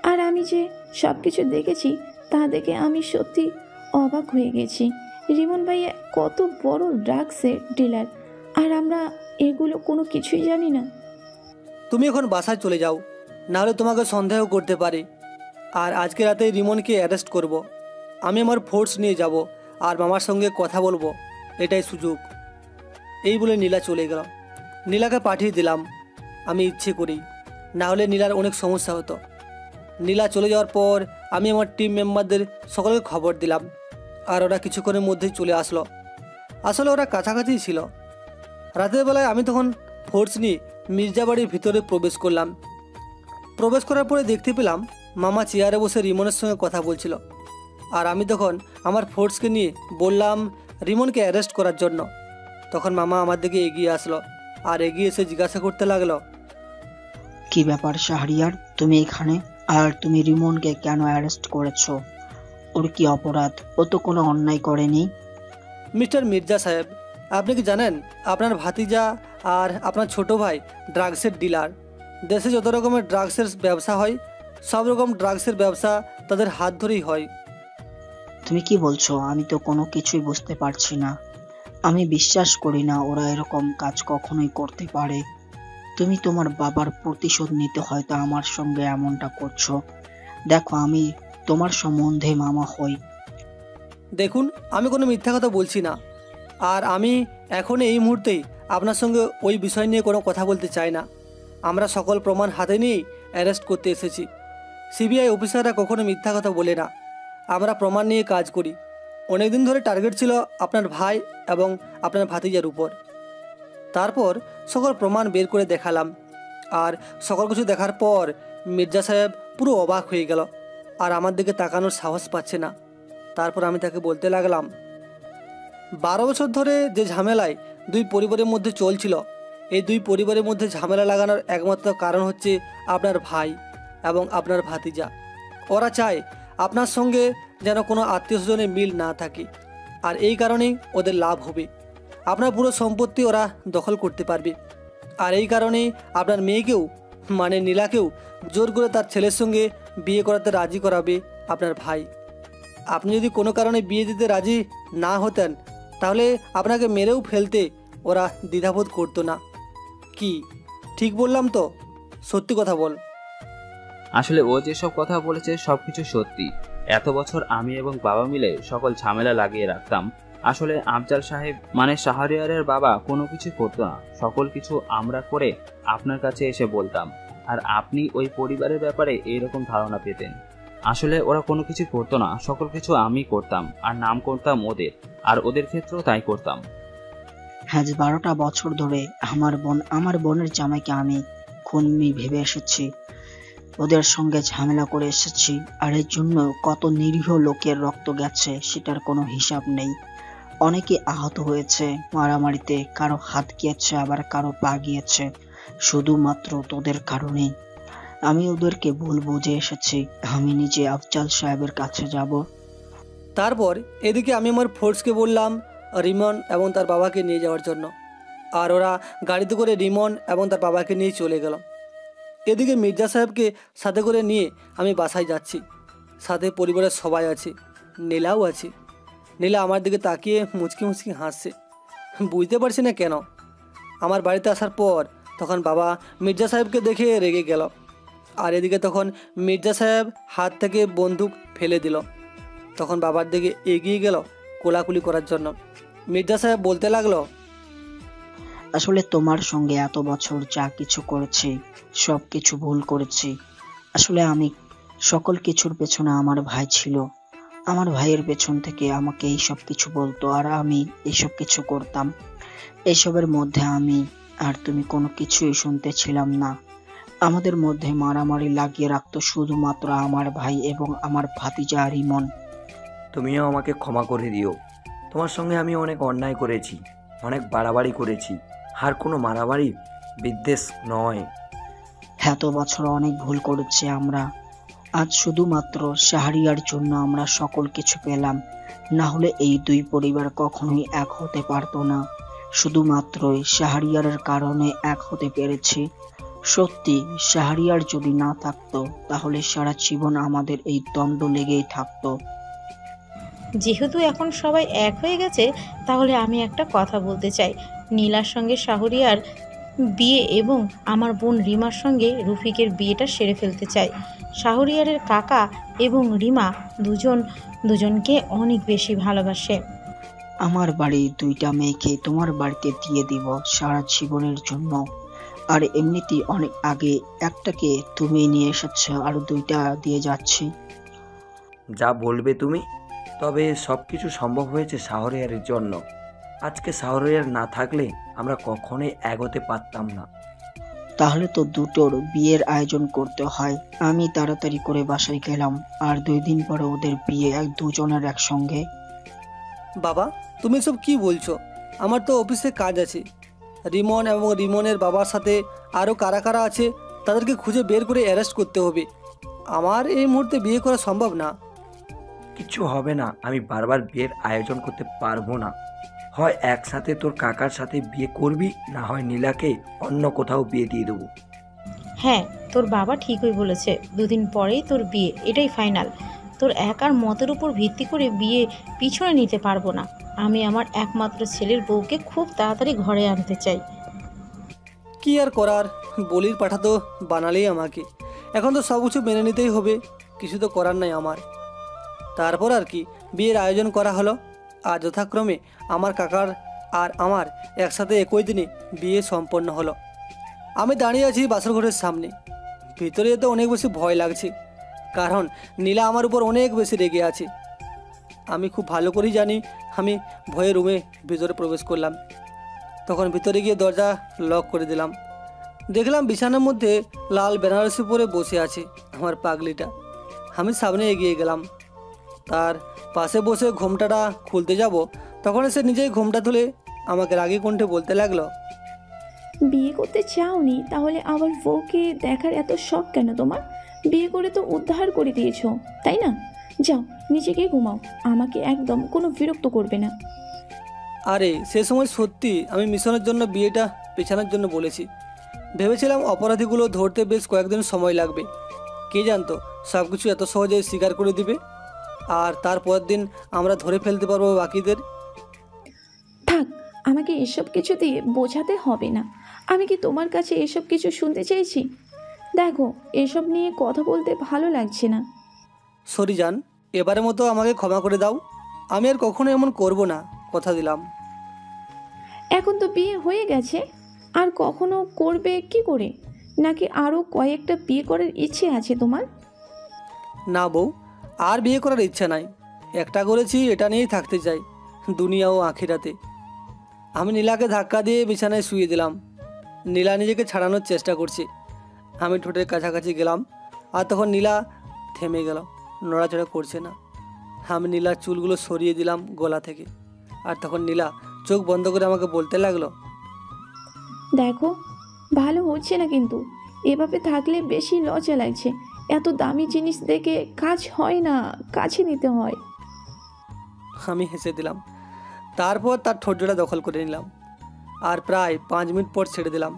আর আমি যে সব কিছু দেখেছি তা দেখে আমি সত্যি অবাক হয়ে গেছি। রিমন ভাইয়া কত বড় ড্রাগসের ডিলার, আর আমরা এগুলো কোনো কিছুই জানি না। তুমি এখন বাসায় চলে যাও, নাহলে তোমাকে সন্দেহ করতে পারে। আর আজকে রাতে রিমনকে অ্যারেস্ট করব। আমি আমার ফোর্স নিয়ে যাব আর মামার সঙ্গে কথা বলবো, এটাই সুযোগ। এই বলে নীলা চলে গেল। নীলাকে পাঠিয়ে দিলাম আমি ইচ্ছে করেই, না হলে নীলার অনেক সমস্যা হতো। নীলা চলে যাওয়ার পর আমি আমার টিম মেম্বারদের সকলকে খবর দিলাম, আর ওরা কিছুক্ষণের মধ্যেই চলে আসলো। আসলে ওরা কাছাকাছিই ছিল। রাতের বেলায় আমি তখন ফোর্স নিয়ে মির্জা বাড়ির ভিতরে প্রবেশ করলাম। প্রবেশ করার পরে দেখতে পেলাম মামা চেয়ারে বসে রিমনের সঙ্গে কথা বলছিল। আর আমি তখন আমার ফোর্সকে নিয়ে বললাম রিমনকে অ্যারেস্ট করার জন্য। তখন মামা আমার দিকে এগিয়ে আসলো আর এগিয়ে এসে জিজ্ঞাসা করতে লাগলো, কি ব্যাপার শাহরিয়ার, তুমি এখানে? আর তুমি রিমনকে কেন অ্যারেস্ট করেছো? ওর কি অপরাধ? ও তো কোনো অন্যায় করেনি। মিস্টার মির্জা সাহেব, আপনি কি জানেন আপনার ভাতিজা আর আপনার ছোট ভাই ড্রাগসের ডিলার? দেশে যত রকমের ড্রাগসের ব্যবসা হয় সব রকম ড্রাগসের ব্যবসা তাদের হাত ধরেই হয়। তুমি কি বলছো? আমি তো কোনো কিছুই বুঝতে পারছি না। আমি বিশ্বাস করি না ওরা এরকম কাজ কখনোই করতে পারে। তুমি তোমার বাবার প্রতিশোধ নিতে হয়তো আমার সঙ্গে এমনটা করছো। দেখো, আমি তোমার সম্বন্ধে মামা হই। দেখুন, আমি কোনো মিথ্যা কথা বলছি না, আর আমি এখন এই মুহূর্তেই আপনার সঙ্গে ওই বিষয় নিয়ে কোনো কথা বলতে চাই না। আমরা সকল প্রমাণ হাতে নিয়েই অ্যারেস্ট করতে এসেছি। সিবিআই অফিসাররা কখনো মিথ্যা কথা বলে না, আমরা প্রমাণ নিয়ে কাজ করি। অনেক দিন ধরে টার্গেট ছিল আপনার ভাই এবং আপনার ভাতিজার উপর। তারপর সকল প্রমাণ বের করে দেখালাম, আর সকল কিছু দেখার পর মির্জা সাহেব পুরো অবাক হয়ে গেল আর আমার দিকে তাকানোর সাহস পাচ্ছে না। তারপর আমি তাকে বলতে লাগলাম, 12 বছর ধরে যে ঝামেলায় দুই পরিবারের মধ্যে চলছিল, এই দুই পরিবারের মধ্যে ঝামেলা লাগানোর একমাত্র কারণ হচ্ছে আপনার ভাই এবং আপনার ভাতিজা। ওরা চায় আপনার সঙ্গে যেন কোনো আত্মীয় স্বজনের মিল না থাকে, আর এই কারণেই ওদের লাভ হবে। আপনার পুরো সম্পত্তি ওরা দখল করতে পারবে, আর এই কারণেই আপনার মেয়েকেও মানে নীলাকেও জোর করে তার ছেলের সঙ্গে বিয়ে করাতে রাজি করাবে আপনার ভাই। আপনি যদি কোনো কারণে বিয়ে দিতে রাজি না হতেন তাহলে আপনাকে মেরেও ফেলতে ওরা দ্বিধাবোধ করতো না। কি ঠিক বললাম তো? সত্যি কথা বল। আসলে ও যেসব কথা বলেছে সবকিছু সত্যি। এত বছর আমি এবং বাবা মিলে সকল ঝামেলা লাগিয়ে রাখতাম। আসলে আফজাল সাহেব মানে শাহরিয়ারের বাবা কোনো কিছু করতো না, সকল কিছু আমরা করে আপনার কাছে এসে বলতাম, আর আপনি ওই পরিবারের ব্যাপারে এইরকম ধারণা পেতেন। আসলে ওরা কোনো কিছু করতো না, সকল কিছু আমি করতাম আর নাম করতাম ওদের, আর ওদের ক্ষেত্রেও তাই করতাম। আজ 12টা বছর ধরে আমার বোনের জামাইকে আমি খুনি ভেবে এসেছি, ওদের সঙ্গে ঝামেলা করে এসেছি, আর এর জন্য কত নিরীহ লোকের রক্ত গেছে সেটার কোনো হিসাব নেই। অনেকে আহত হয়েছে মারামারিতে, কারো হাত গিয়েছে আবার কারো পা গিয়েছে, শুধুমাত্র তোদের কারণে। আমি ওদেরকে ভুল বুঝে এসেছি, আমি নিজে আফজাল সাহেবের কাছে যাব। তারপর এদিকে আমি আমার ফোর্সকে বললাম রিমন এবং তার বাবাকে নিয়ে যাওয়ার জন্য, আর ওরা গাড়িতে করে রিমন এবং তার বাবাকে নিয়ে চলে গেল। এদিকে মির্জা সাহেবকে সাথে করে নিয়ে আমি বাসায় যাচ্ছি। সাথে পরিবারের সবাই আছে, নীলাও আছে। নীলা আমার দিকে তাকিয়ে মুচকি মুচকি হাসছে, বুঝতে পারছি না কেন। আমার বাড়িতে আসার পর তখন বাবা মির্জা সাহেবকে দেখে রেগে গেল, আর এদিকে তখন মির্জা সাহেব হাত থেকে বন্দুক ফেলে দিল। তখন বাবার দিকে এগিয়ে গেল কোলাকুলি করার জন্য। মির্জা সাহেব বলতে লাগলো, আসলে তোমার সঙ্গে এত বছর যা কিছু করেছি সব কিছু ভুল করেছি। আসলে আমি সকল কিছুর পেছনে আমার ভাই ছিল, আমার ভাইয়ের পেছন থেকে আমাকে এইসব কিছু বলতো আর আমি এইসব কিছু করতাম। এইসবের মধ্যে আমি আর তুমি কোনো কিছুই শুনতে ছিলাম না। আমাদের মধ্যে মারামারি লাগিয়ে রাখতো শুধুমাত্র আমার ভাই এবং আমার ভাতিজা রিমন। তুমিও আমাকে ক্ষমা করে দিও। তোমার সঙ্গে আমি অনেক অন্যায় করেছি, অনেক বাড়াবাড়ি করেছি, আর কোনো মারামারি বিদ্বেষ নয়। এত বছর অনেক ভুল করেছি আমরা। আজ শুধুমাত্র শাহরিয়ার জন্য আমরা সকল কিছু পেলাম, না হলে এই দুই পরিবার কখনোই এক হতে পারতো না। শুধুমাত্রই শাহরিয়ারের কারণে এক হতে পেরেছি। সত্যি শাহরিয়ার যদি না থাকতো তাহলে সারা জীবন আমাদের এই দ্বন্দ্ব লেগেই থাকতো। যেহেতু এখন সবাই এক হয়ে গেছে, তাহলে আমি একটা কথা বলতে চাই। নীলার সঙ্গে শাহরিয়ার বিয়ে এবং আমার বোন রিমার সঙ্গে রফিকের বিয়েটা সেরে ফেলতে চাই। শাহরিয়ারের কাকা এবং রিমা দুজনকে অনেক বেশি ভালোবাসে। আমার বাড়ির 2টা মেয়েকে তোমার বাড়িতে দিয়ে দিব সারা জীবনের জন্য। আর এমনিতেই অনেক আগে একটাকে তুমি নিয়ে এসেছো, আর 2টা দিয়ে যাচ্ছি। যা বলবে তুমি। তবে সব কিছু সম্ভব হয়েছে শাহরিয়ারের জন্য। আজকে শাহরিয়ার না থাকলে আমরা কখনোই এগোতে পারতাম না। তাহলে তো দুটোর বিয়ের আয়োজন করতে হয়। আমি তাড়াতাড়ি করে বাসায় গেলাম, আর 2 দিন পরে ওদের বিয়ে দুজনের একসঙ্গে। বাবা তুমি সব কি বলছো? আমার তো অফিসে কাজ আছে। রিমন এবং রিমনের বাবার সাথে আরও কারা কারা আছে তাদেরকে খুঁজে বের করে অ্যারেস্ট করতে হবে। আমার এই মুহূর্তে বিয়ে করা সম্ভব না। কিছু হবে না, আমি বারবার বিয়ের আয়োজন করতে পারবো না। হয় একসাথে তোর কাকার সাথে বিয়ে করবি, না হয় নীলাকে অন্য কোথাও বিয়ে দিয়ে দেবো। হ্যাঁ, তোর বাবা ঠিকই বলেছে, 2 দিন পরেই তোর বিয়ে, এটাই ফাইনাল। তোর একার মতের উপর ভিত্তি করে বিয়ে পিছনে নিতে পারবো না। আমি আমার একমাত্র ছেলের বউকে খুব তাড়াতাড়ি ঘরে আনতে চাই। কি আর করার, বলির পাঠা তো বানালেই আমাকে। এখন তো সব কিছু মেনে নিতেই হবে, কিছু তো করার নাই আমার। তারপর আর কি, বিয়ের আয়োজন করা হলো। আর যথাক্রমে আমার কাকার আর আমার একসাথে একই দিনে বিয়ে সম্পন্ন হলো। আমি দাঁড়িয়ে আছি বাসর ঘরের সামনে। ভিতরে যেতে অনেক বেশি ভয় লাগছে, কারণ নীলা আমার উপর অনেক বেশি রেগে আছে। আমি খুব ভালো করেই জানি। আমি ভয়ে রুমে ভিতরে প্রবেশ করলাম। তখন ভিতরে গিয়ে দরজা লক করে দিলাম। দেখলাম বিছানার মধ্যে লাল বেনারসি পরে বসে আছে আমার পাগলিটা। আমি সামনে এগিয়ে গেলাম, তার পাশে বসে ঘোমটাটা খুলতে যাব, তখন সে নিজেই ঘোমটা তুলে আমাকে রাগী কণ্ঠে বলতে লাগলো, বিয়ে করতে চাওনি, তাহলে আবার বউকে দেখার এত শখ কেন তোমার? বিয়ে করে তো উদ্ধার করে দিয়েছো, তাই না? যাও নিচে গিয়ে ঘুমাও, আমাকে একদম কোনো বিরক্ত করবে না। আরে সে সময় সত্যি আমি মিশনের জন্য বিয়েটা পেছানোর জন্য বলেছি। ভেবেছিলাম অপরাধীগুলো ধরতে বেশ কয়েকদিন সময় লাগবে। কে জানতো সব কিছু এত সহজে স্বীকার করে দিবে, আর তারপরের দিন আমরা ধরে ফেলতে পারবো বাকিদের। থাক, আমাকে এসব কিছু দিয়ে বোঝাতে হবে না। আমি কি তোমার কাছে এসব কিছু শুনতে চেয়েছি? দেখো, এসব নিয়ে কথা বলতে ভালো লাগছে না। সরি জান, এবারের মতো আমাকে ক্ষমা করে দাও। আমি আর কখনো এমন করব না, কথা দিলাম। এখন তো বিয়ে হয়ে গেছে, আর কখনো করবে কি করে? নাকি আরও কয়েকটা বিয়ে করার ইচ্ছে আছে তোমার? না বউ, আর বিয়ে করার ইচ্ছা নাই। একটা করেছি, এটা নিয়েই থাকতে চাই, দুনিয়া ও আখিরাতে। আমি নীলাকে ধাক্কা দিয়ে বিছানায় শুয়ে দিলাম। নীলা নিজেকে ছাড়ানোর চেষ্টা করছে। আমি ঠোঁটের কাছাকাছি গেলাম, আর তখন নীলা থেমে গেল, নড়াচড়া করছে না। আমি নীলার চুলগুলো সরিয়ে দিলাম গলা থেকে, আর তখন নীলা চোখ বন্ধ করে আমাকে বলতে লাগলো, দেখো, ভালো হচ্ছে না কিন্তু। এভাবে থাকলে বেশি লজ্জা লাগছে। এত দামি জিনিস দেখে কাজ হয় না, কাছে নিতে হয়। আমি হেসে দিলাম। তারপর তার ঠোঁটজোড়া দখল করে নিলাম, আর প্রায় 5 মিনিট পর ছেড়ে দিলাম।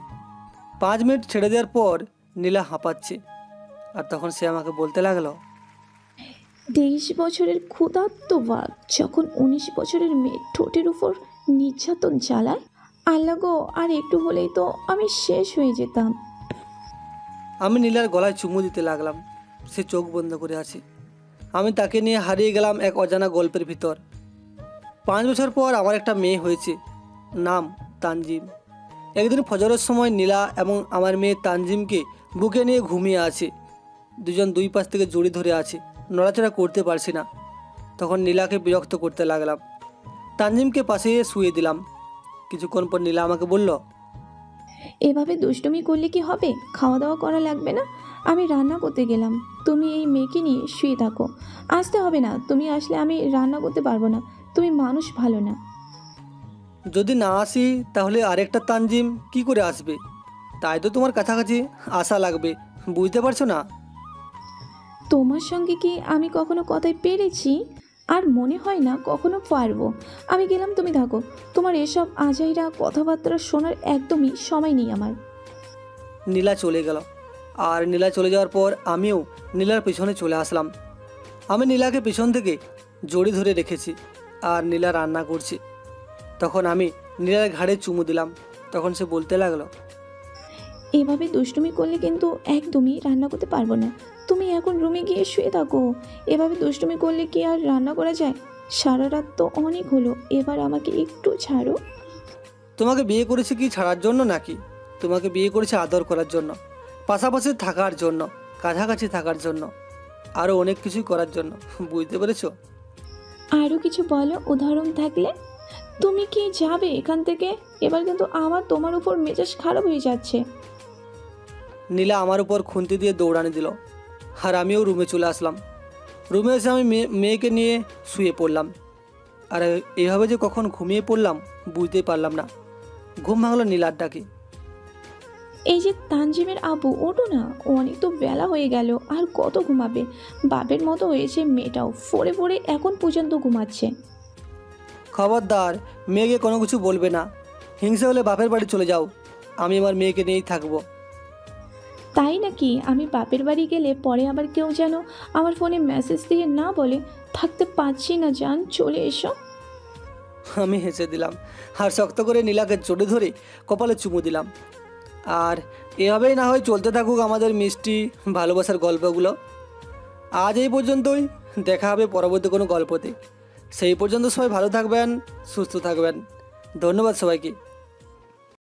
5 মিনিট ছেড়ে দেওয়ার পর নীলা হাঁপাচ্ছে, আর তখন সে আমাকে বলতে লাগলো, 23 বছরের ক্ষুধার্ত বাঘ যখন 19 বছরের মেয়ে ঠোঁটের উপর নির্যাতন চালায়, আল্লাহ গো, আর একটু হলেই তো আমি শেষ হয়ে যেতাম। আমি নীলার গলায় চুমু দিতে লাগলাম। সে চোখ বন্ধ করে আছে। আমি তাকে নিয়ে হারিয়ে গেলাম এক অজানা গল্পের ভিতর। 5 বছর পর আমার একটা মেয়ে হয়েছে, নাম তানজিম। একদিন ফজরের সময় নীলা এবং আমার মেয়ে তানজিমকে বুকে নিয়ে ঘুমিয়ে আছে। দুজন দুই পাশ থেকে জড়ি ধরে আছে, নড়াচড়া করতে পারছি না। তখন নীলাকে বিরক্ত করতে লাগলাম। তানজিমকে পাশে শুয়ে দিলাম। কিছুক্ষণ পর নীলা আমাকে বলল, এভাবে দুষ্টুমি করলে কি হবে? খাওয়া দাওয়া করা লাগবে না? আমি রান্না করতে গেলাম, তুমি এই মেয়েকে নিয়ে শুয়ে থাকো। আসতে হবে না, তুমি আসলে আমি রান্না করতে পারবো না। তুমি মানুষ ভালো না। যদি না আসি তাহলে আরেকটা তানজিম কি করে আসবে? তাই তো তোমার কাছাকাছি আসা লাগবে, বুঝতে পারছো না? তোমার সঙ্গে কি আমি কখনো কথায় পেরেছি? আর মনে হয় না কখনো পারবো। আমি গেলাম, তুমি থাকো। তোমার এসব আজাইরা কথাবার্তা শোনার একদমই সময় নেই আমার। নীলা চলে গেল, আর নীলা চলে যাওয়ার পর আমিও নীলার পেছনে চলে আসলাম। আমি নীলাকে পেছন থেকে জড়ি ধরে রেখেছি, আর নীলা রান্না করছে। তখন আমি নীলার ঘাড়ে চুমু দিলাম। তখন সে বলতে লাগলো, এভাবে দুষ্টুমি করলে কিন্তু একদমই রান্না করতে পারবো না। তুমি এখন রুমে গিয়ে শুয়ে থাকো। এভাবে দুষ্টুমি করলে কি আর রান্না করা যায়? সারা রাত তো অনেক হলো, এবার আমাকে একটু ছাড়ো। তোমাকে বিয়ে করেছে কি ছাড়ার জন্য নাকি? তোমাকে বিয়ে করেছে আদর করার জন্য, পাশাপাশি থাকার জন্য, কাছাকাছি থাকার জন্য, আরও অনেক কিছুই করার জন্য, বুঝতে পেরেছো? আরও কিছু বলো, উদাহরণ থাকলে। তুমি কি যাবে এখান থেকে? এবার কিন্তু আমার তোমার উপর মেজাজ খারাপ হয়ে যাচ্ছে। নীলা আমার উপর খুন্তি দিয়ে দৌড়ানি দিল, আর আমিও রুমে চলে আসলাম। রুমে এসে আমি মেয়েকে নিয়ে শুয়ে পড়লাম। আর এভাবে যে কখন ঘুমিয়ে পড়লাম বুঝতেই পারলাম না। ঘুম ভাঙলো নীলার ডাকে। এই যে তানজিমের আব্বু, ওঠো না, অনেক তো বেলা হয়ে গেল, আর কত ঘুমাবে? বাপের মতো হয়েছে মেয়েটাও, পড়ে পড়ে এখন পর্যন্ত ঘুমাচ্ছে। খবরদার, মেয়েকে কোনো কিছু বলবে না। হিংসা হলে বাপের বাড়ি চলে যাও, আমি আমার মেয়েকে নিয়েই থাকবো। তাই নাকি? আমি বাপের বাড়ি গেলে পরে আবার কেউ যেন আমার ফোনে মেসেজ দিয়ে না বলে থাকতে পারছি না, জান, চলে এসো। আমি হেসে দিলাম আর শক্ত করে নীলাকে চড়ে ধরে কপালে চুমু দিলাম। আর এভাবেই না হয় চলতে থাকুক আমাদের মিষ্টি ভালোবাসার গল্পগুলো। আজ এই পর্যন্তই, দেখা হবে পরবর্তী কোনো গল্পতে। সেই পর্যন্ত সবাই ভালো থাকবেন, সুস্থ থাকবেন। ধন্যবাদ সবাইকে।